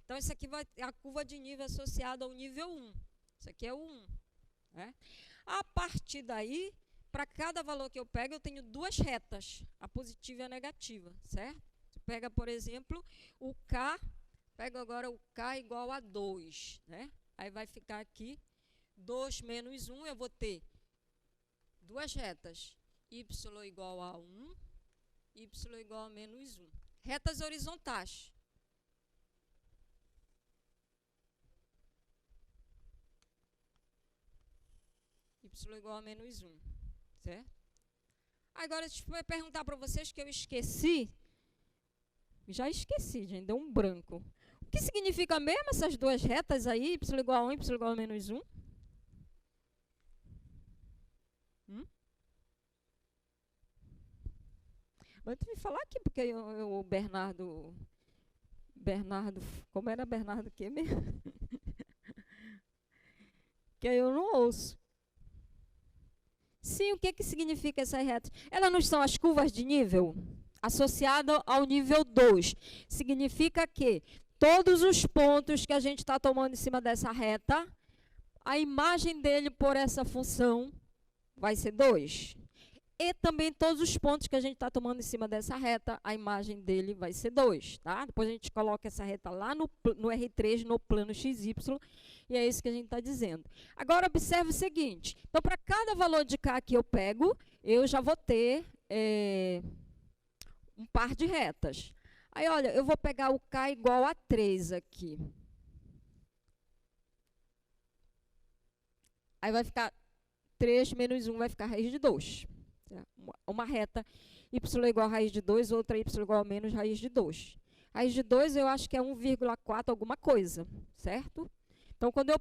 Então, isso aqui vai ter a curva de nível associada ao nível 1. Isso aqui é o 1. Né? A partir daí, para cada valor que eu pego, eu tenho duas retas, a positiva e a negativa, certo? Você pega, por exemplo, o K, pego agora o K igual a 2, né? Aí vai ficar aqui 2 menos 1, eu vou ter duas retas, y igual a 1, y igual a menos 1. Retas horizontais. Y igual a menos 1, certo? Agora, deixa eu perguntar para vocês que eu esqueci. Já esqueci, gente, deu um branco. O que significa mesmo essas duas retas aí, y igual a 1 e y igual a menos 1? Mas tu me falar aqui, porque o Bernardo, como era Bernardo o quê mesmo? Que eu não ouço. Sim, o que significa essas retas? Elas não são as curvas de nível? Associada ao nível 2. Significa que todos os pontos que a gente está tomando em cima dessa reta, a imagem dele por essa função vai ser 2. E também todos os pontos que a gente está tomando em cima dessa reta, a imagem dele vai ser 2. Tá? Depois a gente coloca essa reta lá no R3, no plano XY, e é isso que a gente está dizendo. Agora, observe o seguinte. Então, para cada valor de K que eu pego, eu já vou ter um par de retas. Aí, olha, eu vou pegar o K igual a 3 aqui. Aí vai ficar 3 menos 1, vai ficar raiz de 2. Uma reta y igual a raiz de 2, outra y igual a menos raiz de 2. Raiz de 2 eu acho que é 1,4 alguma coisa, certo? Então, quando eu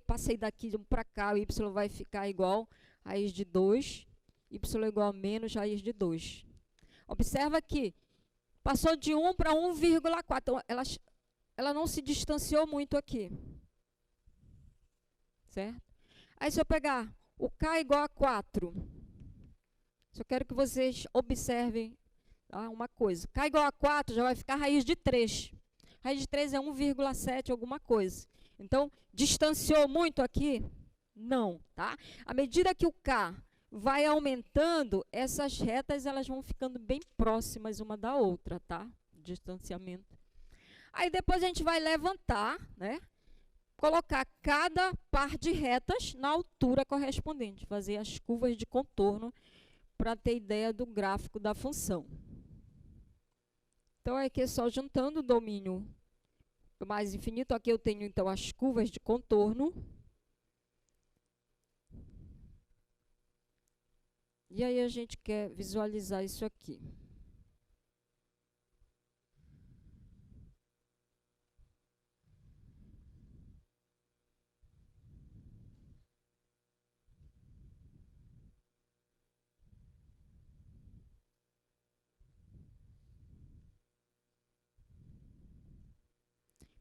passei daqui para cá, o y vai ficar igual a raiz de 2, y igual a menos raiz de 2. Observa que passou de 1 para 1,4. Então, ela não se distanciou muito aqui. Certo? Aí, se eu pegar o K igual a 4, só quero que vocês observem uma coisa. K igual a 4 já vai ficar raiz de 3. Raiz de 3 é 1,7 alguma coisa. Então, distanciou muito aqui? Não, tá? À medida que o K vai aumentando, essas retas elas vão ficando bem próximas uma da outra, tá? Distanciamento. Aí depois a gente vai levantar, né? Colocar cada par de retas na altura correspondente, fazer as curvas de contorno para ter ideia do gráfico da função. Então, aqui é só juntando o domínio mais infinito. Aqui eu tenho, então, as curvas de contorno. E aí a gente quer visualizar isso aqui.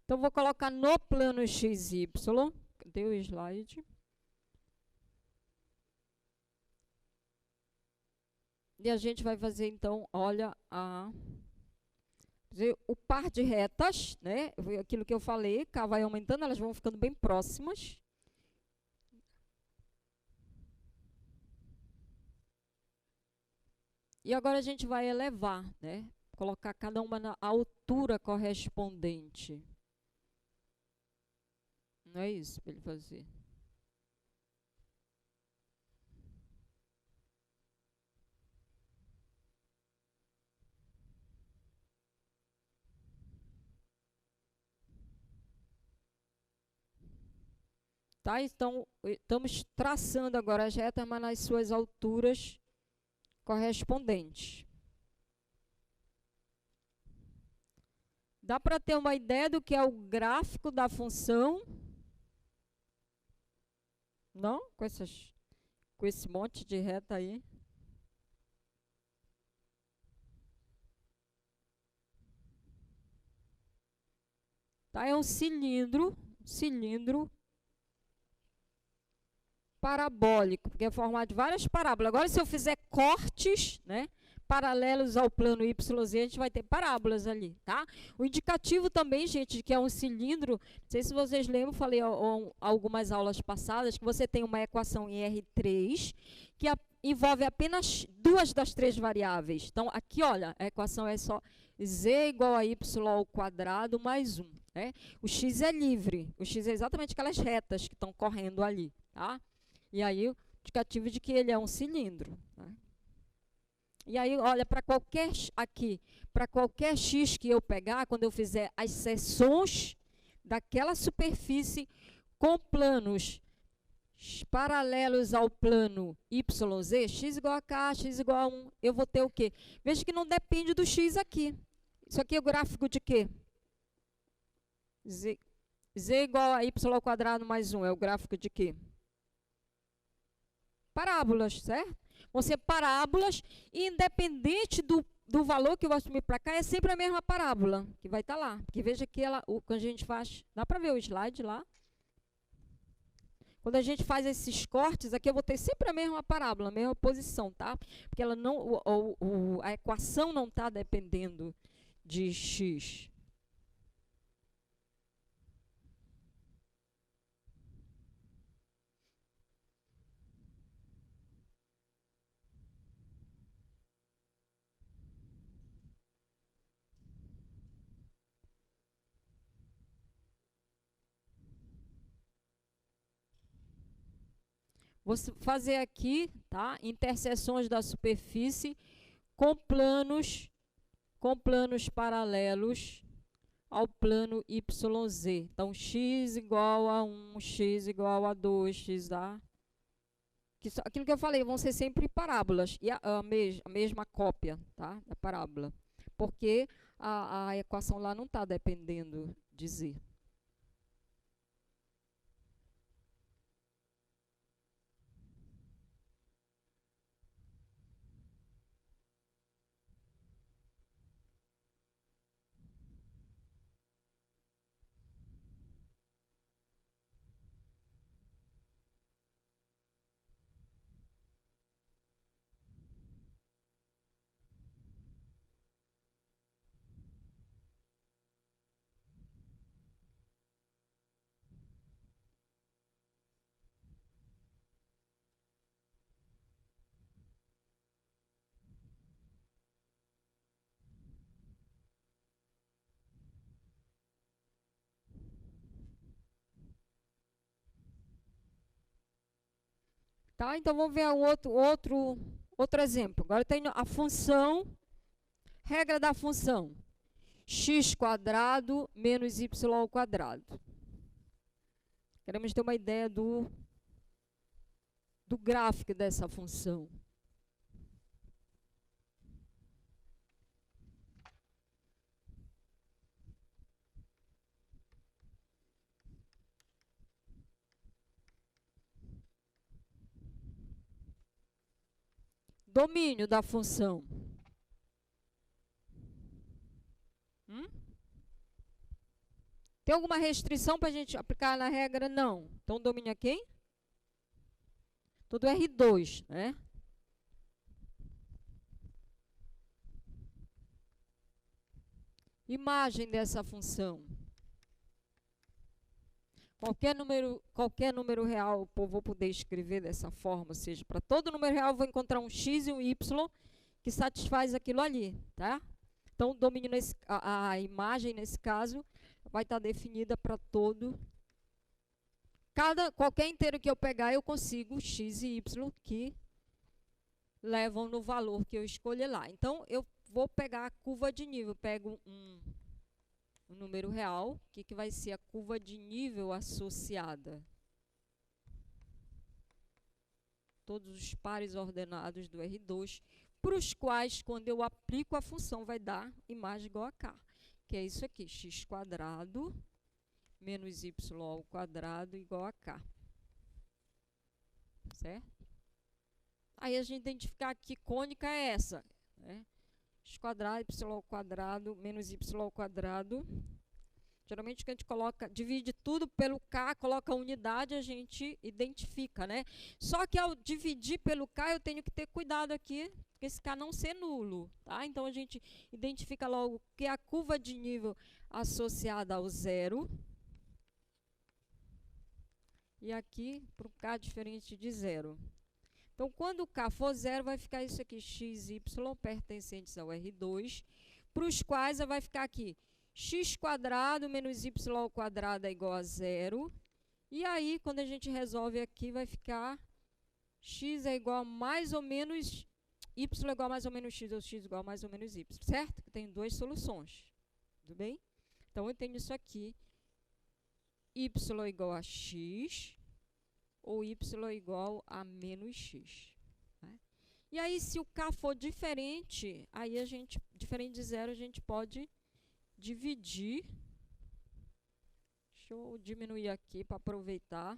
Então, vou colocar no plano XY. Cadê o slide? E a gente vai fazer, então, olha, o par de retas, né? Aquilo que eu falei, K vai aumentando, elas vão ficando bem próximas. E agora a gente vai elevar, né? Colocar cada uma na altura correspondente. Não é isso para ele fazer. Tá? Então, estamos traçando agora as retas, mas nas suas alturas correspondentes. Dá para ter uma ideia do que é o gráfico da função? Não? Com esse monte de reta aí. Tá? É um cilindro parabólico, porque é formado de várias parábolas. Agora, se eu fizer cortes, né, paralelos ao plano YZ, a gente vai ter parábolas ali, tá? O indicativo também, gente, de que é um cilindro, não sei se vocês lembram, falei algumas aulas passadas, que você tem uma equação em R3, que envolve apenas 2 das 3 variáveis. Então, aqui, olha, a equação é só z igual a y ao quadrado mais 1. Né? O x é livre, o x é exatamente aquelas retas que estão correndo ali, tá? E aí, o indicativo de que ele é um cilindro. Tá? E aí, olha, para qualquer x que eu pegar, quando eu fizer as seções daquela superfície com planos paralelos ao plano YZ, x igual a k, x igual a 1, eu vou ter o quê? Veja que não depende do x aqui. Isso aqui é o gráfico de quê? Z igual a y ao quadrado mais 1, é o gráfico de quê? Parábolas, certo? Vão ser parábolas, e independente do valor que eu assumir para cá, é sempre a mesma parábola que vai estar lá. Porque veja que quando a gente faz... Dá para ver o slide lá? Quando a gente faz esses cortes, aqui eu vou ter sempre a mesma parábola, a mesma posição, tá? Porque ela não, a equação não está dependendo de x. Vou fazer aqui, tá? Interseções da superfície com planos paralelos ao plano YZ. Então, x igual a 1, x igual a 2, x dá... Aquilo que eu falei, vão ser sempre parábolas. E a mesma cópia, tá? Da parábola. Porque a equação lá não está dependendo de z. Tá? Então, vamos ver outro exemplo. Agora, tem a função, regra da função, x² menos y². Queremos ter uma ideia do gráfico dessa função. Domínio da função. Tem alguma restrição para a gente aplicar na regra? Não. Então, o domínio é quem? Todo R2, né? Imagem dessa função. Qualquer número real eu vou poder escrever dessa forma, ou seja, para todo número real eu vou encontrar um x e um y que satisfaz aquilo ali, tá? Então, o domínio a imagem, nesse caso, vai estar definida para todo... Qualquer inteiro que eu pegar, eu consigo x e y que levam no valor que eu escolher lá. Então, eu vou pegar a curva de nível. Eu pego um número real. O que vai ser a curva de nível associada? todos os pares ordenados do R2, para os quais, quando eu aplico a função, vai dar imagem igual a K, que é isso aqui, x² menos y ao quadrado igual a K. Certo? Aí a gente identificar que cônica é essa, né? x² y ao quadrado menos y ao quadrado. Geralmente que a gente coloca, divide tudo pelo K, coloca a unidade, a gente identifica, né? Só que ao dividir pelo K, eu tenho que ter cuidado aqui, porque esse K não ser nulo, tá? Então a gente identifica logo que a curva de nível associada ao zero. E aqui, para o K diferente de zero. Então, quando o K for zero, vai ficar isso aqui, x, y, pertencentes ao R2, para os quais vai ficar aqui, x² menos y ao quadrado é igual a zero. E aí, quando a gente resolve aqui, vai ficar x é igual a mais ou menos, y é igual a mais ou menos x, ou x igual a mais ou menos y, certo? Tem duas soluções, tudo bem? Então, eu tenho isso aqui, y igual a x, ou y igual a menos x. Né? E aí, se o K for diferente, aí a gente, diferente de zero, a gente pode dividir. Deixa eu diminuir aqui para aproveitar.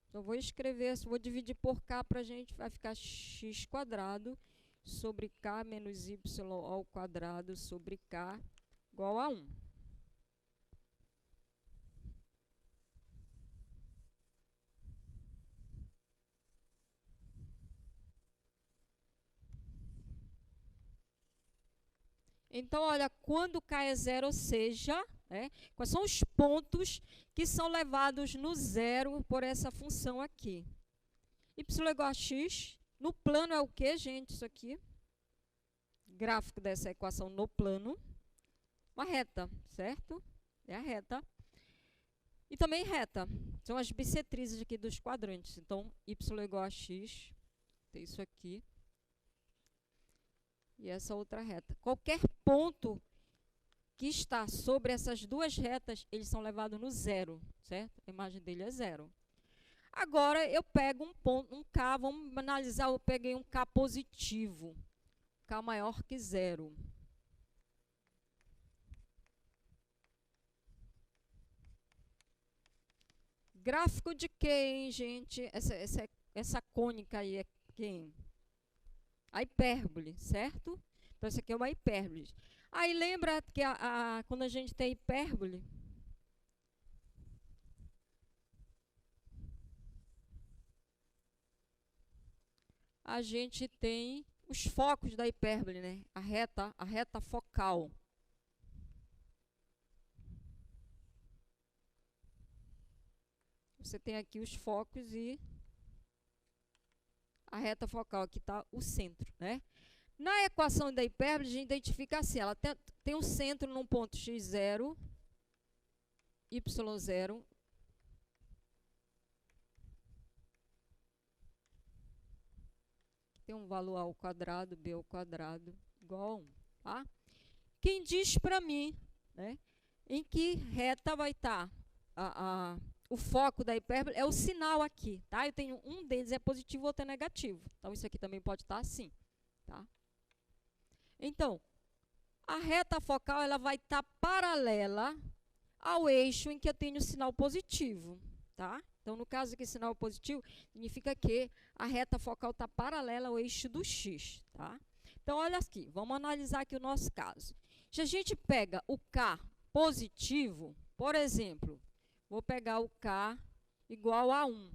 Então, vou escrever, vou dividir por K para a gente, vai ficar x² sobre K menos y ao quadrado sobre K igual a 1. Então, olha, quando K é zero, ou seja, quais são os pontos que são levados no zero por essa função aqui? Y igual a x. No plano é o que, gente? Isso aqui. Gráfico dessa equação no plano. Uma reta, certo? É a reta. E também reta. São as bissetrizes aqui dos quadrantes. Então, y igual a x. Tem isso aqui. E essa outra reta. Qualquer ponto que está sobre essas duas retas, eles são levados no zero, certo? A imagem dele é zero. Agora, eu pego um ponto, um K, vamos analisar, eu peguei um K positivo. K maior que zero. Gráfico de quem, gente? Essa cônica aí é quem? A hipérbole, certo? Então, isso aqui é uma hipérbole. Aí, lembra que quando a gente tem hipérbole, a gente tem os focos da hipérbole, né? A reta focal. Você tem aqui os focos e a reta focal, aqui está o centro, né? Na equação da hipérbole, a gente identifica assim, ela tem um centro num ponto x0, y0, tem um valor a ao quadrado, b ao quadrado, igual a 1, tá? Quem diz para mim, né, em que reta vai estar o foco da hipérbole é o sinal aqui, tá? Eu tenho um deles é positivo, o outro é negativo. Então, isso aqui também pode estar assim, tá? Então, a reta focal ela vai estar paralela ao eixo em que eu tenho o sinal positivo, tá? Então, no caso aqui, sinal positivo, significa que a reta focal está paralela ao eixo do x, tá? Então, olha aqui, vamos analisar aqui o nosso caso. Se a gente pega o K positivo, por exemplo, vou pegar o K igual a 1.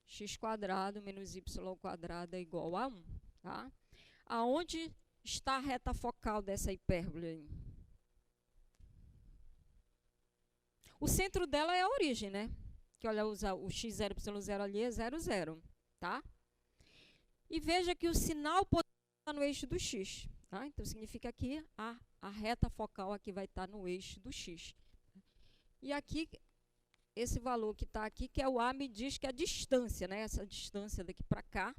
x² menos y ao quadrado é igual a 1, tá? Aonde está a reta focal dessa hipérbole aí? O centro dela é a origem, né? Que olha, o x0, y0 ali é 0, 0, tá? E veja que o sinal está no eixo do x, tá? Então, significa que a reta focal aqui vai estar no eixo do x. E aqui, esse valor que está aqui, que é o A, me diz que é a distância, né? Essa distância daqui para cá.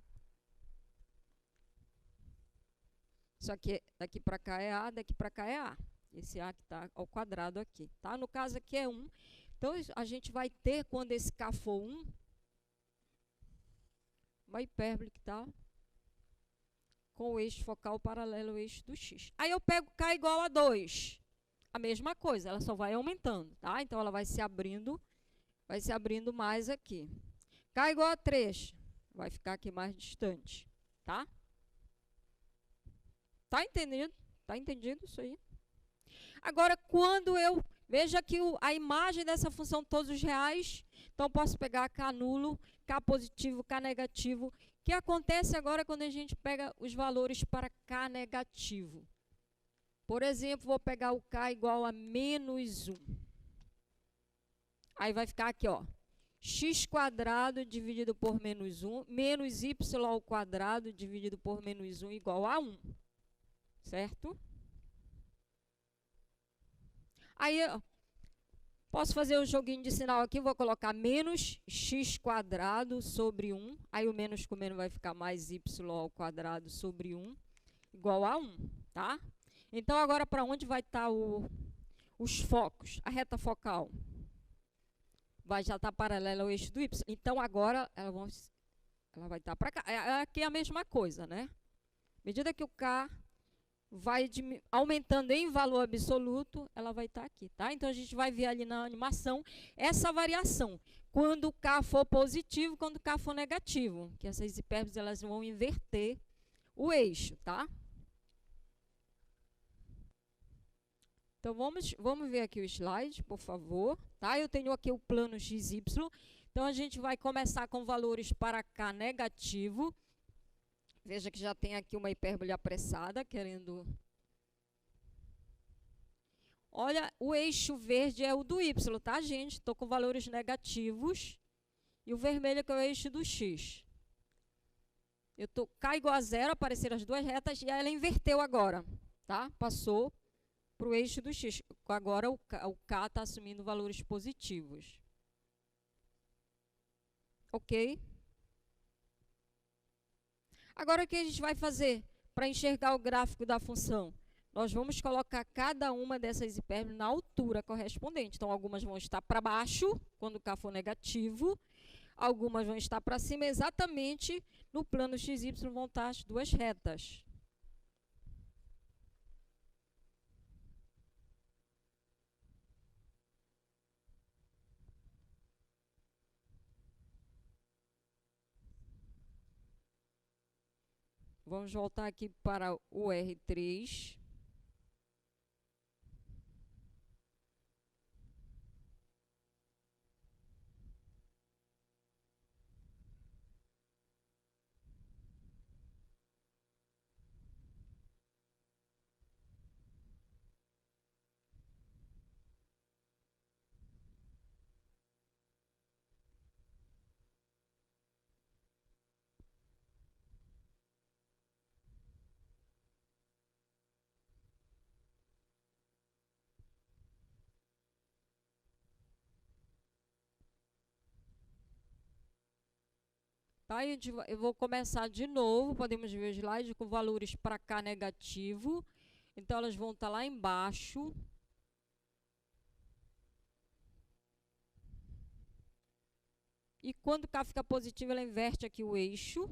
Isso aqui, daqui para cá é A, daqui para cá é A. Esse A que está ao quadrado aqui, tá? No caso aqui é 1. Então, a gente vai ter, quando esse K for 1, uma hipérbole que está com o eixo focal paralelo ao eixo do X. Aí eu pego K igual a 2. A mesma coisa, ela só vai aumentando, tá? Então, ela vai se abrindo mais aqui. K igual a 3, vai ficar aqui mais distante, tá? Tá entendendo? Tá entendido isso aí? Agora, quando eu... Veja aqui a imagem dessa função todos os reais. Então, posso pegar K nulo, K positivo, K negativo. O que acontece agora quando a gente pega os valores para K negativo? Por exemplo, vou pegar o K igual a menos 1. Aí vai ficar aqui, ó. X quadrado dividido por menos 1, menos y ao quadrado dividido por menos 1 igual a 1. Certo? Aí, posso fazer um joguinho de sinal aqui, vou colocar menos x quadrado sobre 1. Aí, o menos com menos vai ficar mais y ao quadrado sobre 1, igual a 1, tá? Então, agora, para onde vai estar os focos? A reta focal vai já estar paralela ao eixo do y. Então, agora, ela vai estar para cá. Aqui é a mesma coisa, né? À medida que o K vai aumentando em valor absoluto, ela vai estar aqui, tá? Então, a gente vai ver ali na animação essa variação. Quando o K for positivo, quando o K for negativo. Que essas hipérboles, elas vão inverter o eixo, tá? Então, vamos ver aqui o slide, por favor. Tá? Eu tenho aqui o plano XY. Então, a gente vai começar com valores para K negativo. Veja que já tem aqui uma hipérbole apressada, querendo... Olha, o eixo verde é o do y, tá, gente? Estou com valores negativos. E o vermelho que é o eixo do x. Eu tô K igual a 0, apareceram as duas retas, e ela inverteu agora, tá? Passou para o eixo do x. Agora, o K está assumindo valores positivos. Ok? Agora, o que a gente vai fazer para enxergar o gráfico da função? Nós vamos colocar cada uma dessas hipérboles na altura correspondente. Então, algumas vão estar para baixo, quando o K for negativo. Algumas vão estar para cima, exatamente no plano XY vão estar as duas retas. Vamos voltar aqui para o R3. Tá? Eu vou começar de novo, podemos ver o slide com valores para K negativo. Então, elas vão estar lá embaixo. E quando K fica positivo, ela inverte aqui o eixo.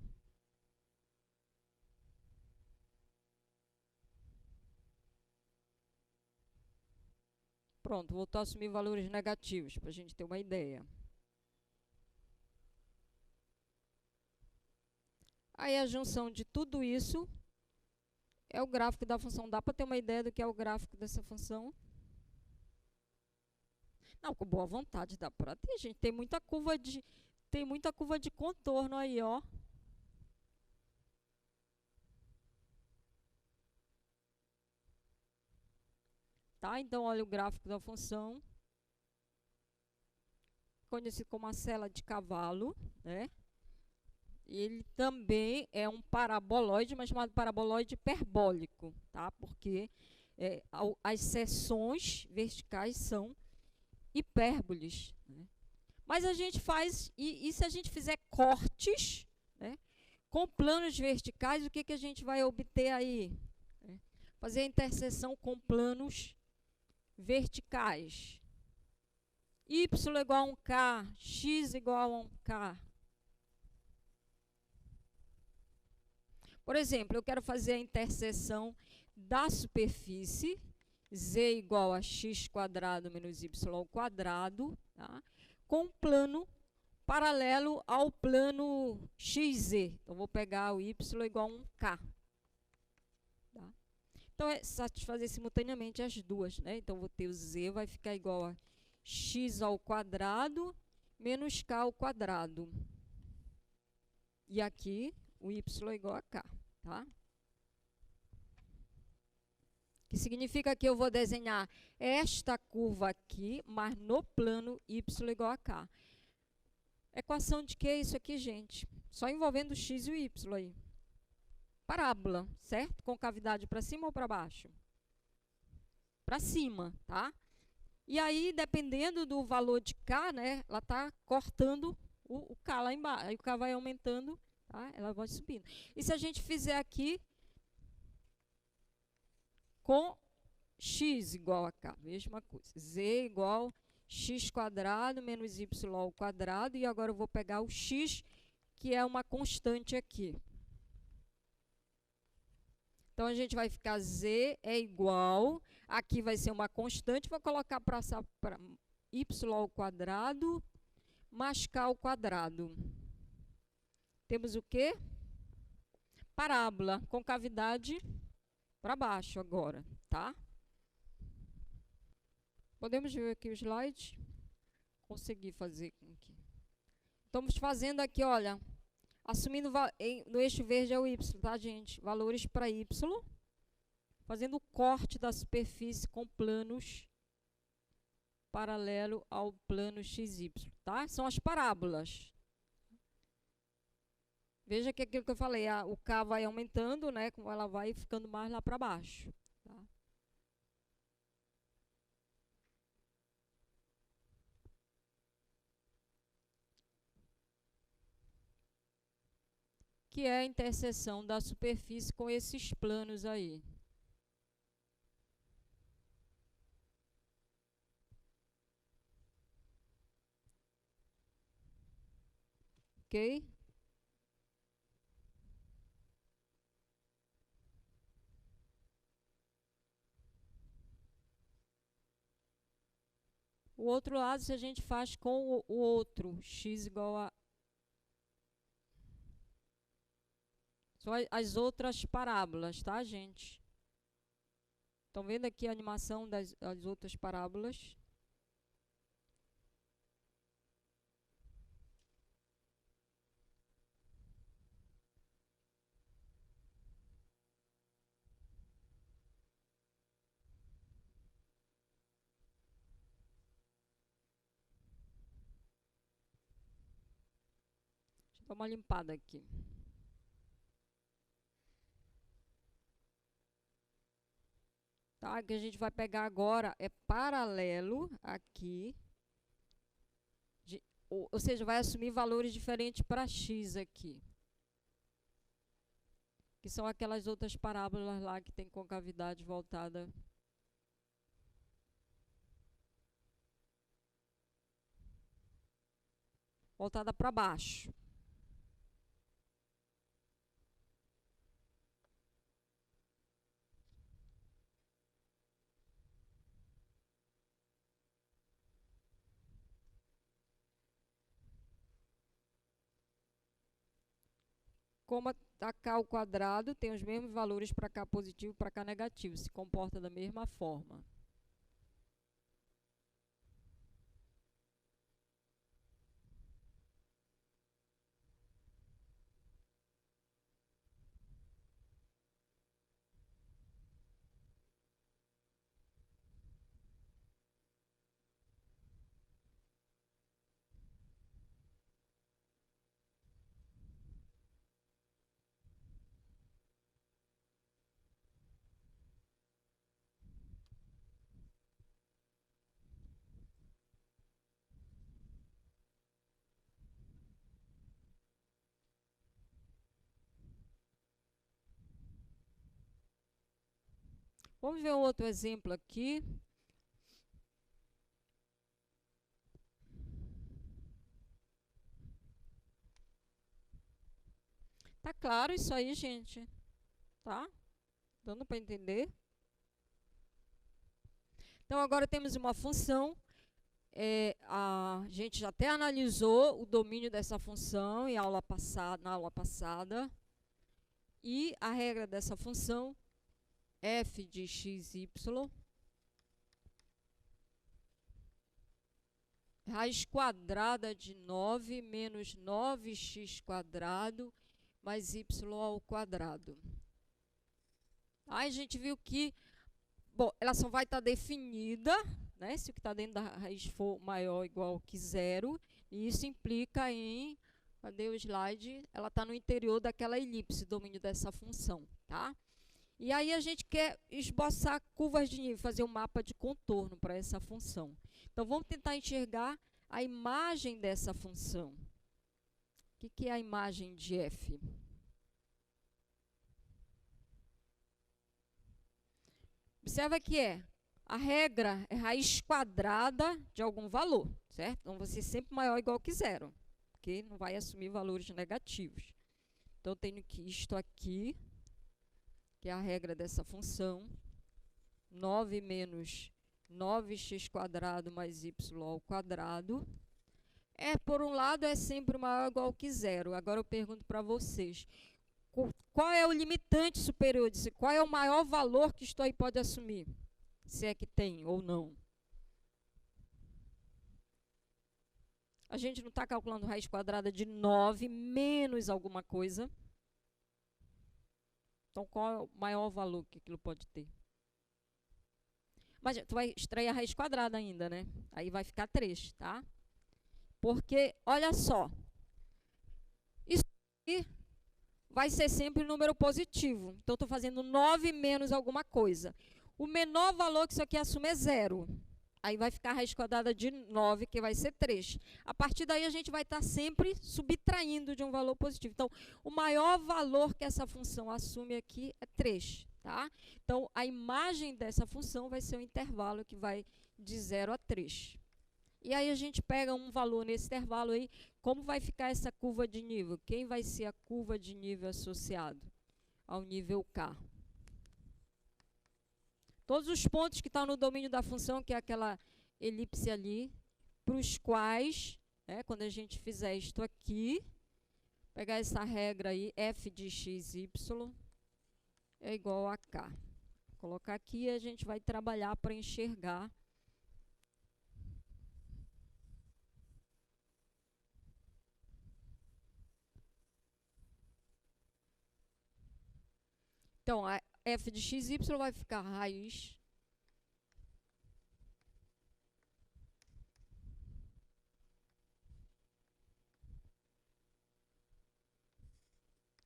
Pronto, voltou a assumir valores negativos, para a gente ter uma ideia. Aí, a junção de tudo isso é o gráfico da função. Dá para ter uma ideia do que é o gráfico dessa função? Não, com boa vontade dá para ter, gente. Tem muita curva de contorno aí, ó. Tá? Então, olha o gráfico da função. Conhecido como a sela de cavalo, né? Ele também é um paraboloide, mas chamado paraboloide hiperbólico, tá? Porque as seções verticais são hipérboles, né? Mas a gente faz, e se a gente fizer cortes, né, com planos verticais, o que a gente vai obter aí? fazer a interseção com planos verticais. Y igual a 1K, X igual a 1K. Por exemplo, eu quero fazer a interseção da superfície, Z igual a x quadrado menos y ao quadrado, tá? Com um plano paralelo ao plano XZ. Então, vou pegar o y igual a 1K. Tá? Então, é satisfazer simultaneamente as duas, né? Então, vou ter o Z, vai ficar igual a x ao quadrado menos k ao quadrado. E aqui, o y igual a k, tá? Que significa que eu vou desenhar esta curva aqui, mas no plano y igual a k. Equação de que é isso aqui, gente? Só envolvendo o x e o y aí. Parábola, certo? Concavidade para cima ou para baixo? Para cima, tá? E aí, dependendo do valor de k, né, ela está cortando o k lá embaixo. Aí o k vai aumentando, tá? Ela vai subindo. E se a gente fizer aqui com x igual a k, mesma coisa. Z igual x quadrado menos y ao quadrado. E agora eu vou pegar o x, que é uma constante aqui. Então, a gente vai ficar Z é igual, aqui vai ser uma constante, vou colocar para y ao quadrado mais k ao quadrado. Temos o quê? Parábola, concavidade para baixo agora, tá? Podemos ver aqui o slide? Consegui fazer aqui. Estamos fazendo aqui, olha, assumindo no eixo verde é o y, tá, gente? Valores para y, fazendo o corte da superfície com planos paralelo ao plano xy, tá? São as parábolas. Veja que aquilo que eu falei, o k vai aumentando, né? Como ela vai ficando mais lá para baixo. Tá? Que é a interseção da superfície com esses planos aí. Ok? O outro lado, se a gente faz com o outro, x igual a... São as outras parábolas, tá, gente? Estão vendo aqui a animação das outras parábolas? Deixa eu dar uma limpada aqui. Tá, o que a gente vai pegar agora é paralelo aqui. Ou seja, vai assumir valores diferentes para x aqui. Que são aquelas outras parábolas lá que tem concavidade voltada para baixo. Como a k ao quadrado tem os mesmos valores para k positivo e para k negativo, se comporta da mesma forma. Vamos ver um outro exemplo aqui. Tá claro isso aí, gente? Tá? Dando para entender? Então, agora temos uma função. A gente já até analisou o domínio dessa função na aula passada. E a regra dessa função, f de x, y, raiz quadrada de 9 menos 9x² mais y ao quadrado. Aí a gente viu que, bom, ela só vai estar definida, né, se o que está dentro da raiz for maior ou igual que zero, e isso implica em, cadê o slide? Ela está no interior daquela elipse, domínio dessa função, tá? E aí a gente quer esboçar curvas de nível, fazer um mapa de contorno para essa função. Então, vamos tentar enxergar a imagem dessa função. O que é a imagem de f? Observa que a regra é raiz quadrada de algum valor, certo? Então, vai ser sempre maior ou igual que zero, porque não vai assumir valores negativos. Então, eu tenho que isto aqui, que é a regra dessa função, 9 menos 9x² mais y ao quadrado. Por um lado, é sempre maior ou igual que zero. Agora, eu pergunto para vocês, qual é o limitante superior disso? Qual é o maior valor que isto aí pode assumir? Se é que tem ou não. A gente não está calculando raiz quadrada de 9 menos alguma coisa. Então, qual é o maior valor que aquilo pode ter? Mas tu vai extrair a raiz quadrada ainda, né? Aí vai ficar 3, tá? Porque, olha só, isso aqui vai ser sempre um número positivo. Então, estou fazendo 9 menos alguma coisa. O menor valor que isso aqui assume é 0. Aí vai ficar a raiz quadrada de 9, que vai ser 3. A partir daí, a gente vai estar sempre subtraindo de um valor positivo. Então, o maior valor que essa função assume aqui é 3. Tá? Então, a imagem dessa função vai ser um intervalo que vai de 0 a 3. E aí, a gente pega um valor nesse intervalo aí. Como vai ficar essa curva de nível? Quem vai ser a curva de nível associado ao nível K? Todos os pontos que estão no domínio da função, que é aquela elipse ali, para os quais, quando a gente fizer isto aqui, pegar essa regra aí, f de x, y, é igual a K. Vou colocar aqui e a gente vai trabalhar para enxergar. Então, a f de x, y vai ficar raiz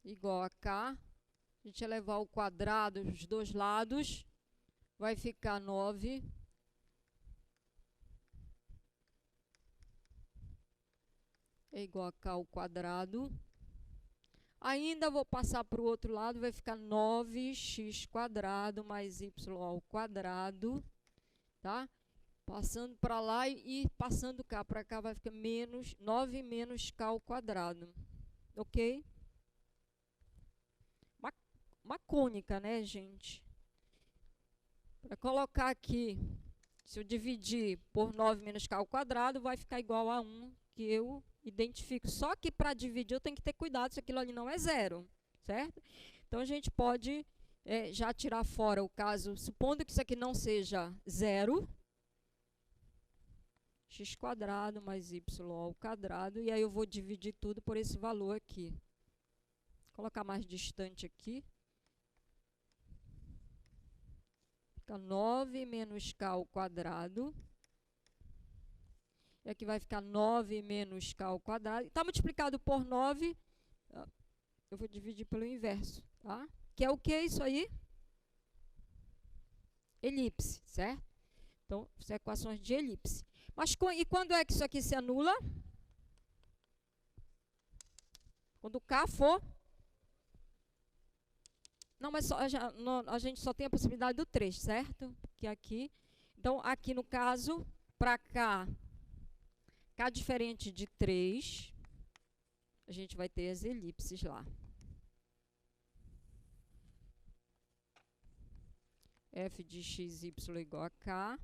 igual a K. A gente elevar ao quadrado os dois lados, vai ficar 9 é igual a K ao quadrado. Ainda vou passar para o outro lado, vai ficar 9x² mais y ao quadrado, tá? Passando para lá e passando cá para cá, vai ficar 9 menos k ao quadrado, ok? Uma cônica, né, gente? Para colocar aqui, se eu dividir por 9 menos k ao quadrado, vai ficar igual a 1, que eu identifico. Só que para dividir eu tenho que ter cuidado se aquilo ali não é zero, certo? Então, a gente pode já tirar fora o caso, supondo que isso aqui não seja zero, x² mais y ao quadrado, e aí eu vou dividir tudo por esse valor aqui. Vou colocar mais distante aqui. Fica 9 menos k ao quadrado. E aqui vai ficar 9 menos k ao quadrado. Está multiplicado por 9, eu vou dividir pelo inverso, tá? Que é o que isso aí? Elipse, certo? Então, são equações de elipse. Mas e quando é que isso aqui se anula? Quando k for Não, mas a gente só tem a possibilidade do 3, certo? Que aqui. Então, aqui no caso, para cá, K diferente de 3, a gente vai ter as elipses lá. F de x, y igual a K.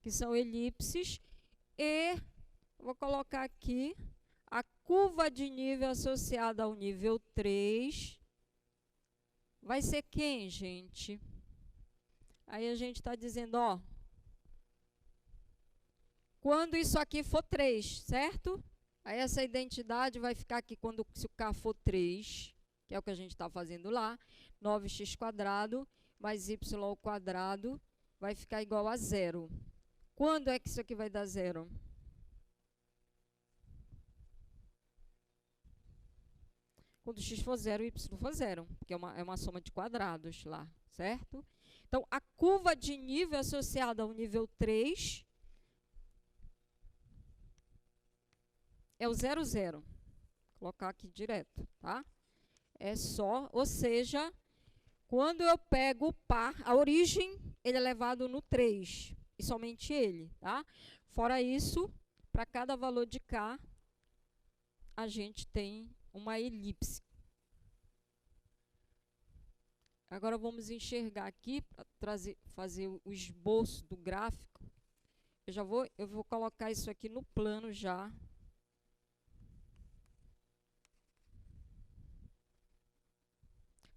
Que são elipses, e vou colocar aqui a curva de nível associada ao nível 3 vai ser quem, gente? Aí a gente está dizendo, ó, quando isso aqui for 3, certo? Aí essa identidade vai ficar aqui se o K for 3, que é o que a gente está fazendo lá, 9x² mais y² vai ficar igual a 0. Quando é que isso aqui vai dar 0? Quando x for 0 e y for 0, porque é uma soma de quadrados lá, certo? Então, a curva de nível associada ao nível 3 é o 0, 0. Vou colocar aqui direto, tá? É só, ou seja, quando eu pego o par, a origem, ele é elevado no 3. E somente ele, tá? Fora isso, para cada valor de K, a gente tem uma elipse. Agora vamos enxergar aqui, para fazer o esboço do gráfico. Eu vou colocar isso aqui no plano já.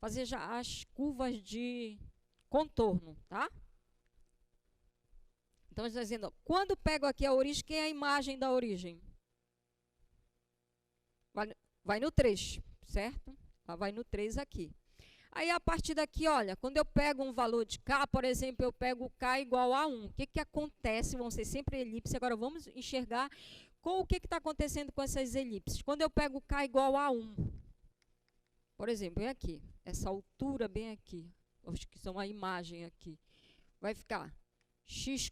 Fazer já as curvas de contorno, tá? Então, está dizendo, quando pego aqui a origem, quem é a imagem da origem? Vai no 3, certo? Ela vai no 3 aqui. Aí, a partir daqui, olha, quando eu pego um valor de K, por exemplo, eu pego K igual a 1. O que acontece? Vão ser sempre elipses. Agora, vamos enxergar o que está acontecendo com essas elipses. Quando eu pego K igual a 1, por exemplo, bem aqui, essa altura bem aqui, acho que são a imagem aqui, vai ficar x².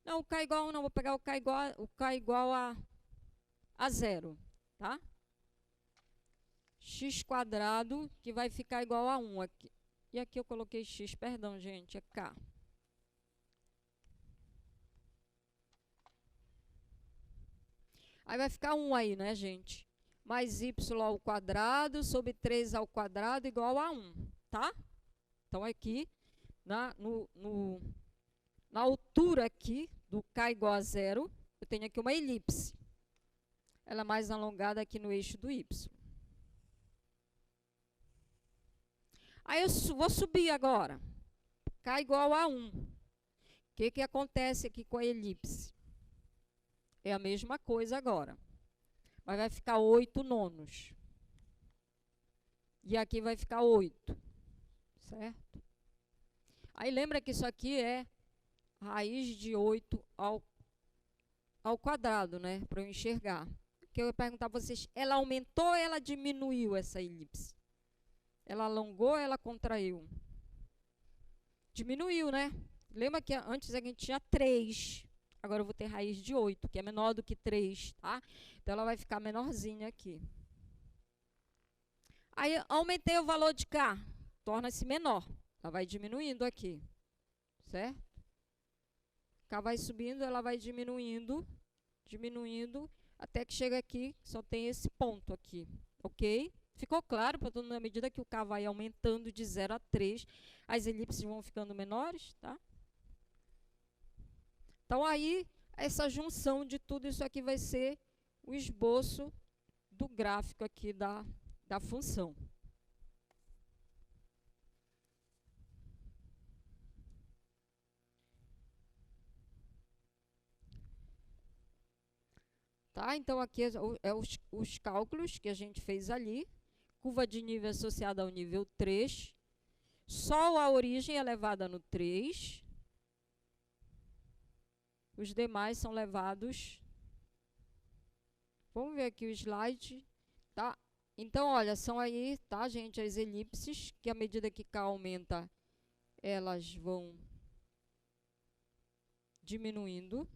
Não, o K igual a 1 não, vou pegar o K igual a 0, tá? x², que vai ficar igual a 1 aqui. E aqui eu coloquei x, perdão, gente, é K. Aí vai ficar 1 aí, né, gente? Mais y² sobre 3² igual a 1, tá? Então, aqui, na altura aqui do K igual a 0, eu tenho aqui uma elipse. Ela é mais alongada aqui no eixo do y. Aí eu vou subir agora. K igual a 1. O que acontece aqui com a elipse? É a mesma coisa agora. Mas vai ficar 8 nonos. E aqui vai ficar 8. Certo? Aí lembra que isso aqui é raiz de 8 ao quadrado, né? Para eu enxergar. O que eu ia perguntar a vocês, ela aumentou ou ela diminuiu essa elipse? Ela alongou ou ela contraiu? Diminuiu, né? Lembra que antes a gente tinha 3. Agora eu vou ter raiz de 8, que é menor do que 3, tá? Então, ela vai ficar menorzinha aqui. Aí, aumentei o valor de K. Torna-se menor. Ela vai diminuindo aqui. Certo? K vai subindo, ela vai diminuindo. Diminuindo, até que chega aqui, só tem esse ponto aqui. Ok? Ficou claro para todo mundo, à medida que o K vai aumentando de 0 a 3, as elipses vão ficando menores, tá? Então, aí, essa junção de tudo isso aqui vai ser o esboço do gráfico aqui da função. Tá? Então, aqui os cálculos que a gente fez ali. Curva de nível associada ao nível 3. Só a origem é levada no 3. Os demais são levados Vamos ver aqui o slide, tá? Então, olha, são aí, tá, gente, as elipses, que à medida que K aumenta, elas vão diminuindo.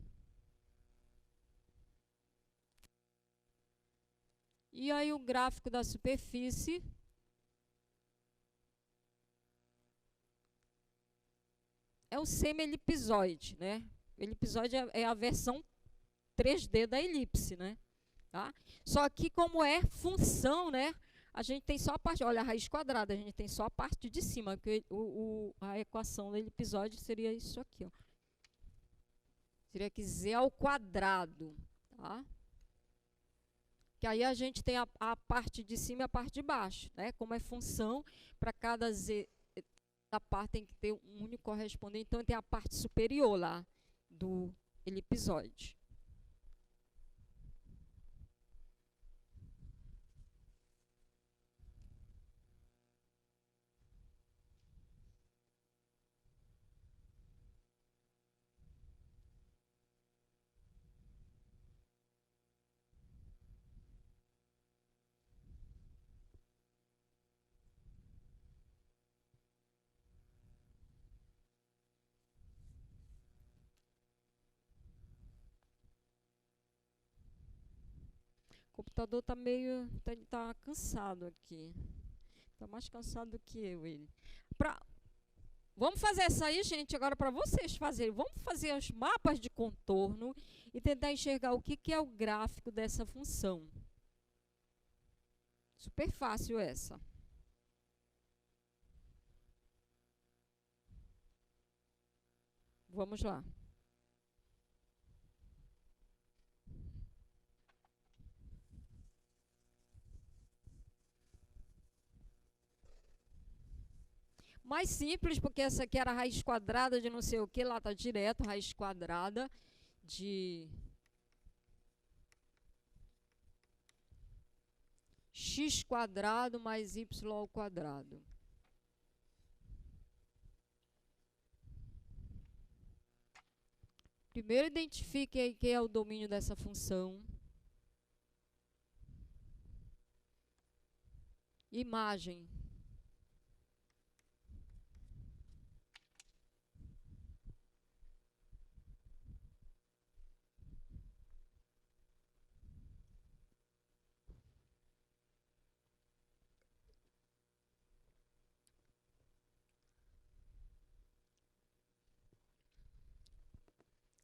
E aí o gráfico da superfície é o semi-elipsoide, né? O elipsoide é a versão 3D da elipse, né? Tá? Só que como é função, né? A gente tem só a parte, olha, a raiz quadrada, a gente tem só a parte de cima, porque a equação do elipsoide seria isso aqui, ó. Seria que z ao quadrado, tá? Que aí a gente tem a parte de cima e a parte de baixo, né? Como é função, para cada z da parte tem que ter um único correspondente, então tem a parte superior lá do elipsoide. O computador tá meio, tá cansado aqui. Tá mais cansado do que eu, ele. Vamos fazer essa aí, gente, agora para vocês fazerem. Vamos fazer os mapas de contorno e tentar enxergar o que é o gráfico dessa função. Super fácil essa. Vamos lá. Mais simples, porque essa aqui era a raiz quadrada de não sei o que, lá está direto, raiz quadrada de x quadrado mais y ao quadrado. Primeiro identifique aí quem é o domínio dessa função. Imagem.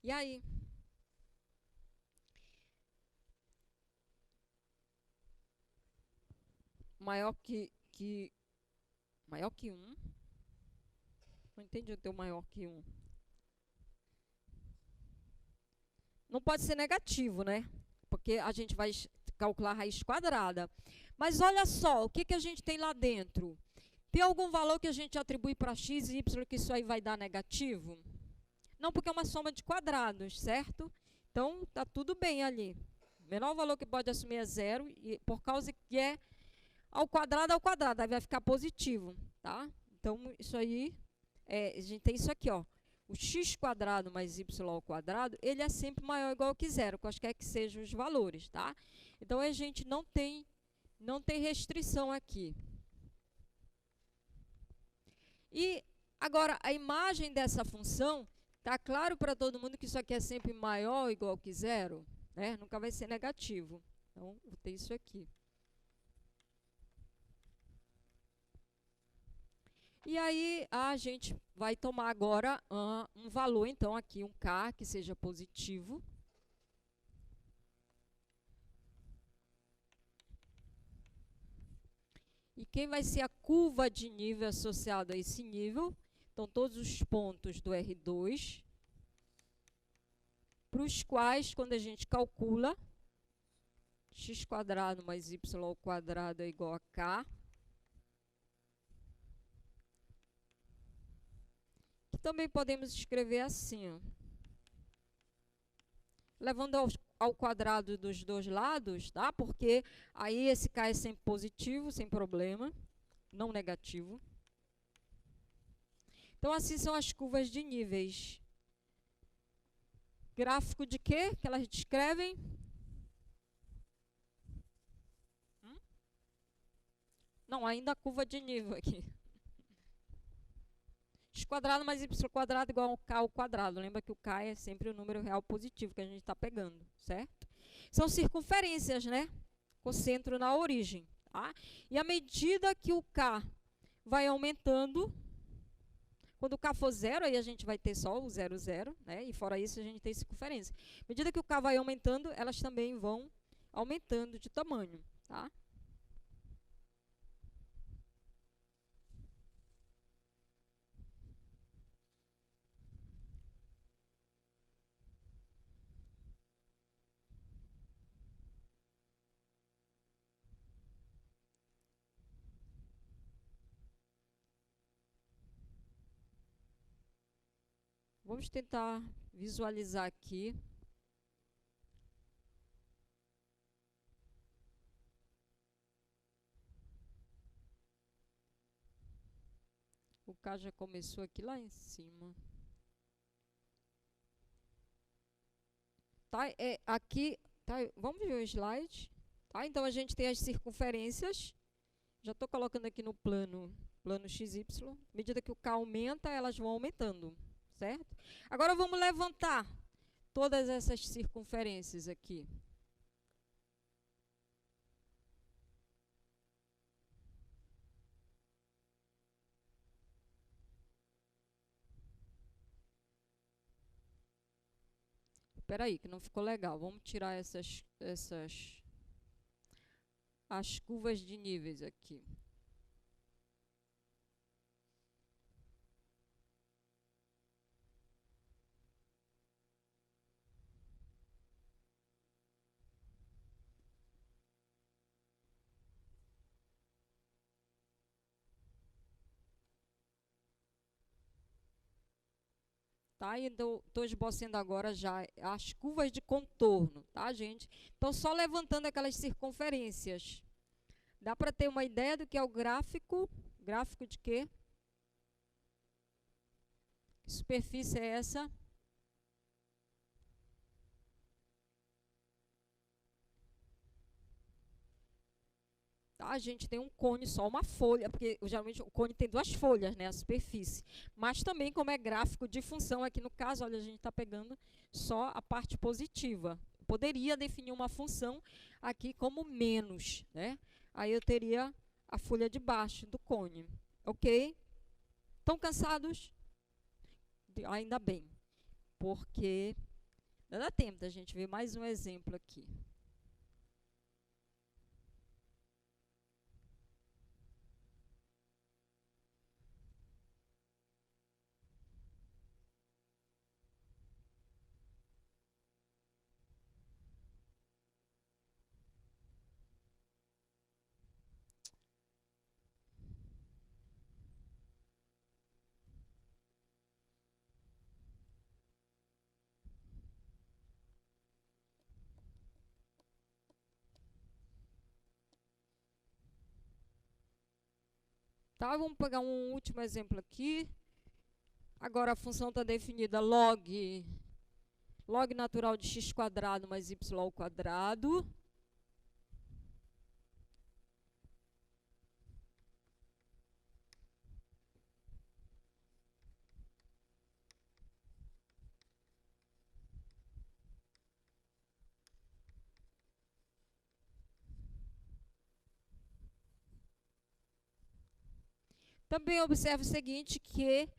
E aí? Maior que 1? Não entendi o teu maior que 1. Não pode ser negativo, né? Porque a gente vai calcular a raiz quadrada. Mas olha só, o que a gente tem lá dentro? Tem algum valor que a gente atribui para x e y que isso aí vai dar negativo? Não, porque é uma soma de quadrados, certo? Então, tá tudo bem ali. O menor valor que pode assumir é 0, e por causa que é ao quadrado, aí vai ficar positivo, tá? Então, isso aí, a gente tem isso aqui, ó. O x quadrado mais y ao quadrado, ele é sempre maior ou igual que 0, quaisquer que sejam os valores, tá? Então, a gente não tem restrição aqui. E, agora, a imagem dessa função, tá claro para todo mundo que isso aqui é sempre maior ou igual que 0, né? Nunca vai ser negativo. Então, vou ter isso aqui. E aí, a gente vai tomar agora um valor, então, aqui, um K, que seja positivo. E quem vai ser a curva de nível associada a esse nível? Então, todos os pontos do R2, para os quais, quando a gente calcula, x quadrado mais y ao quadrado é igual a K. Que também podemos escrever assim, ó. Levando ao quadrado dos dois lados, tá? Porque aí esse K é sempre positivo, sem problema, não negativo. Então, assim são as curvas de níveis. Gráfico de quê? Que elas descrevem? Não, ainda a curva de nível aqui. X quadrado mais y quadrado igual a k ao quadrado. Lembra que o k é sempre o número real positivo que a gente está pegando, certo? São circunferências, né? Com centro na origem, tá? E à medida que o k vai aumentando, quando o k for zero, aí a gente vai ter só o 0, 0, né? E fora isso a gente tem circunferência. À medida que o k vai aumentando, elas também vão aumentando de tamanho, tá? Vamos tentar visualizar aqui. O K já começou aqui lá em cima. Tá, aqui, tá, vamos ver o slide. Tá, então a gente tem as circunferências. Já estou colocando aqui no plano XY. À medida que o K aumenta, elas vão aumentando, certo? Agora vamos levantar todas essas circunferências aqui. Espera aí, que não ficou legal. Vamos tirar as curvas de níveis aqui. Tá? Então, estou esboçando agora já as curvas de contorno, tá, gente? Então, só levantando aquelas circunferências. Dá para ter uma ideia do que é o gráfico? Gráfico de quê? Que superfície é essa? Tá, a gente tem um cone, só uma folha, porque geralmente o cone tem duas folhas, né, a superfície. Mas também, como é gráfico de função, aqui no caso, olha, a gente está pegando só a parte positiva. Poderia definir uma função aqui como menos, né? Aí eu teria a folha de baixo do cone, ok? Estão cansados? Ainda bem, porque não dá tempo da gente ver mais um exemplo aqui. Tá, vamos pegar um último exemplo aqui. Agora a função está definida log natural de x quadrado mais y ao quadrado. Também observe o seguinte, que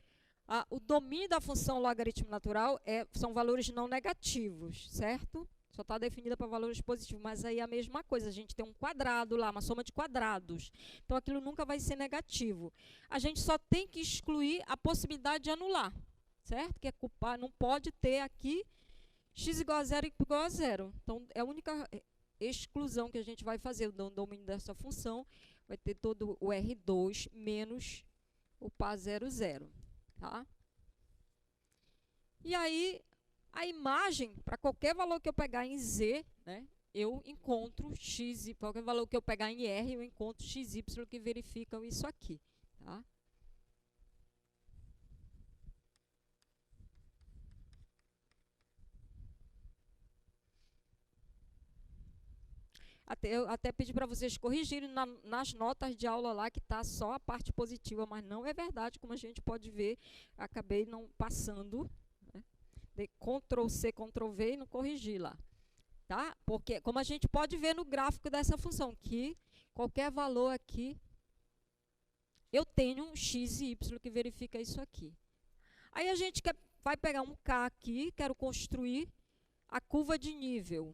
o domínio da função logaritmo natural são valores não negativos, certo? Só está definida para valores positivos, mas aí é a mesma coisa, a gente tem um quadrado lá, uma soma de quadrados. Então, aquilo nunca vai ser negativo. A gente só tem que excluir a possibilidade de anular, certo? Que não pode ter aqui x igual a zero igual a zero. Então, é a única exclusão que a gente vai fazer do domínio dessa função. Vai ter todo o R2 menos o pá 0, 0. Tá? E aí, a imagem, para qualquer valor que eu pegar em Z, né, eu encontro x, qualquer valor que eu pegar em R, eu encontro xy que verificam isso aqui. Tá? Eu até pedi para vocês corrigirem nas notas de aula lá, que está só a parte positiva, mas não é verdade, como a gente pode ver. Acabei não passando, né? De Ctrl+C, Ctrl+V e não corrigi lá. Tá? Porque, como a gente pode ver no gráfico dessa função, que qualquer valor aqui, eu tenho um x e y que verifica isso aqui. Aí a gente vai pegar um K aqui, quero construir a curva de nível.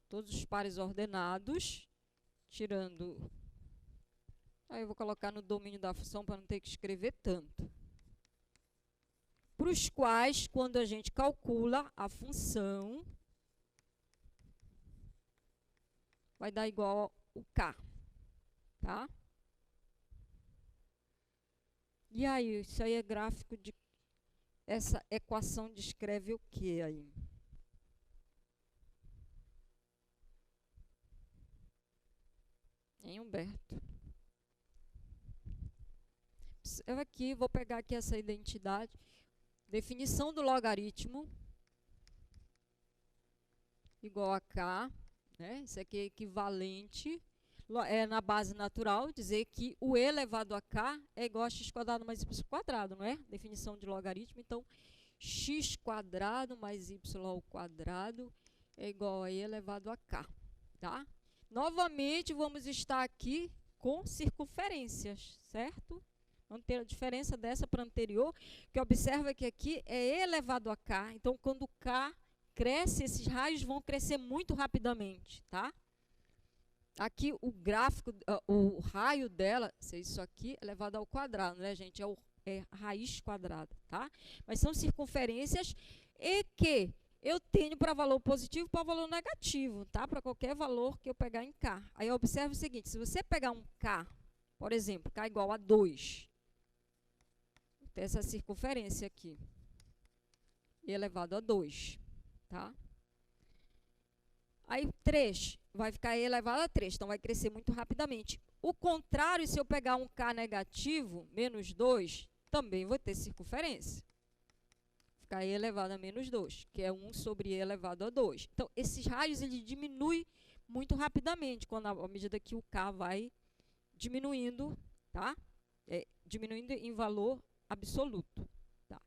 Todos os pares ordenados, tirando... Aí eu vou colocar no domínio da função para não ter que escrever tanto. Para os quais, quando a gente calcula a função, vai dar igual o K, tá? E aí, isso aí é gráfico de... Essa equação descreve o que aí? Hein, Humberto? Eu aqui vou pegar aqui essa identidade. Definição do logaritmo igual a K, né? Isso aqui é equivalente, na base natural, dizer que o e elevado a K é igual a x² mais y², não é? Definição de logaritmo. Então, x² mais y² é igual a e elevado a K, tá? Novamente, vamos estar aqui com circunferências, certo? Vamos ter a diferença dessa para a anterior, que observa que aqui é e elevado a K. Então, quando o K cresce, esses raios vão crescer muito rapidamente, tá? Aqui o gráfico, o raio dela, se isso aqui elevado ao quadrado, né, gente? É raiz quadrada, tá? Mas são circunferências e que eu tenho para valor positivo e para valor negativo, tá? Para qualquer valor que eu pegar em K. Aí observe o seguinte, se você pegar um K, por exemplo, K igual a 2, tem essa circunferência aqui, e elevado a 2, tá? Aí 3 vai ficar e elevado a 3, então vai crescer muito rapidamente. O contrário, se eu pegar um K negativo, menos 2, também vou ter circunferência. Ficar e elevado a menos 2, que é 1 sobre e elevado a 2. Então, esses raios ele diminuem muito rapidamente, à medida que o K vai diminuindo, tá? Diminuindo em valor absoluto. Tá?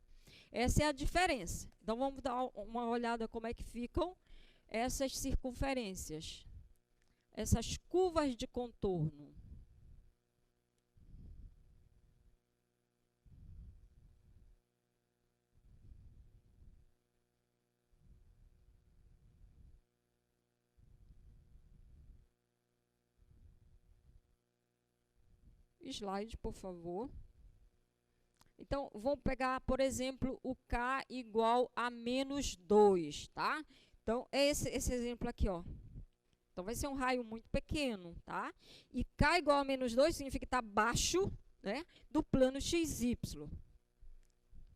Essa é a diferença. Então, vamos dar uma olhada como é que ficam essas circunferências, essas curvas de contorno. Slide, por favor. Então, vamos pegar, por exemplo, o K igual a menos 2, tá? Então, é esse exemplo aqui, ó. Então, vai ser um raio muito pequeno, tá? E K igual a menos 2 significa que está abaixo, né, do plano XY.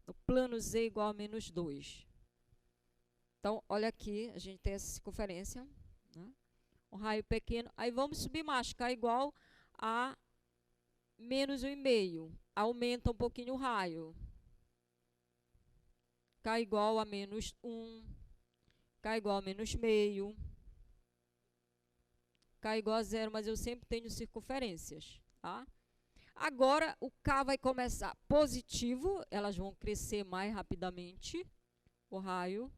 No plano Z igual a menos 2. Então, olha aqui, a gente tem essa circunferência, né? Um raio pequeno. Aí, vamos subir mais. K igual a menos 1,5. Aumenta um pouquinho o raio. K igual a menos 1. K igual a menos meio. K igual a 0, mas eu sempre tenho circunferências, tá? Agora, o K vai começar positivo, elas vão crescer mais rapidamente, o raio.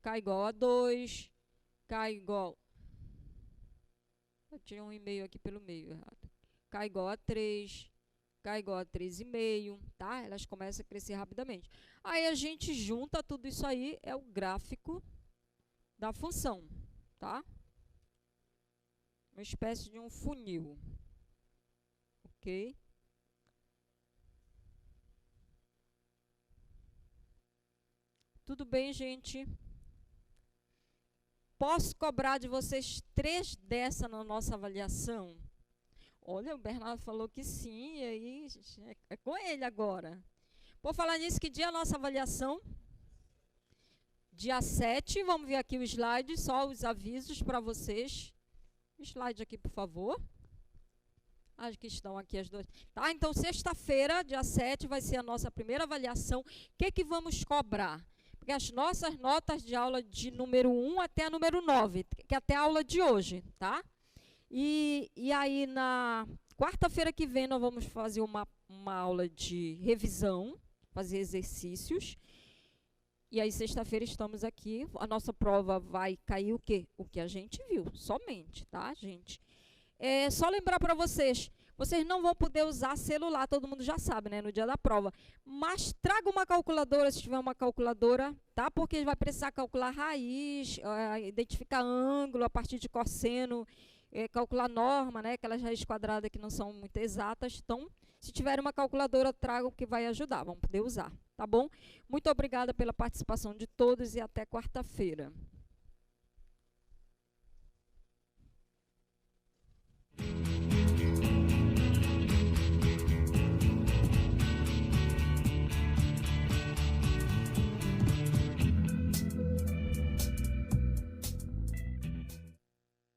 K igual a 2, K igual... Eu tirei 1,5 aqui pelo meio, errado. K igual a 3, K igual a 3,5, tá? Elas começam a crescer rapidamente. Aí a gente junta tudo isso aí, é o gráfico da função, tá? Uma espécie de um funil. Ok? Tudo bem, gente? Posso cobrar de vocês 3 dessa na nossa avaliação? Olha, o Bernardo falou que sim, e aí é com ele agora. Por falar nisso, que dia é a nossa avaliação? Dia 7, vamos ver aqui o slide, só os avisos para vocês. Slide aqui, por favor. Acho que estão aqui as duas. Tá? Então, sexta-feira, dia 7, vai ser a nossa primeira avaliação. O que vamos cobrar? Porque as nossas notas de aula de número 1 até a número 9, que é até a aula de hoje, tá? E aí, na quarta-feira que vem, nós vamos fazer uma aula de revisão, fazer exercícios. E aí, sexta-feira, estamos aqui. A nossa prova vai cair o quê? O que a gente viu, somente, tá, gente? Só lembrar para vocês não vão poder usar celular, todo mundo já sabe, né, no dia da prova. Mas traga uma calculadora, se tiver uma calculadora, tá? Porque vai precisar calcular raiz, identificar ângulo a partir de cosseno, calcular norma, né, aquelas raízes quadradas que não são muito exatas. Então, se tiver uma calculadora, tragam que vai ajudar, vão poder usar, tá bom? Muito obrigada pela participação de todos e até quarta-feira.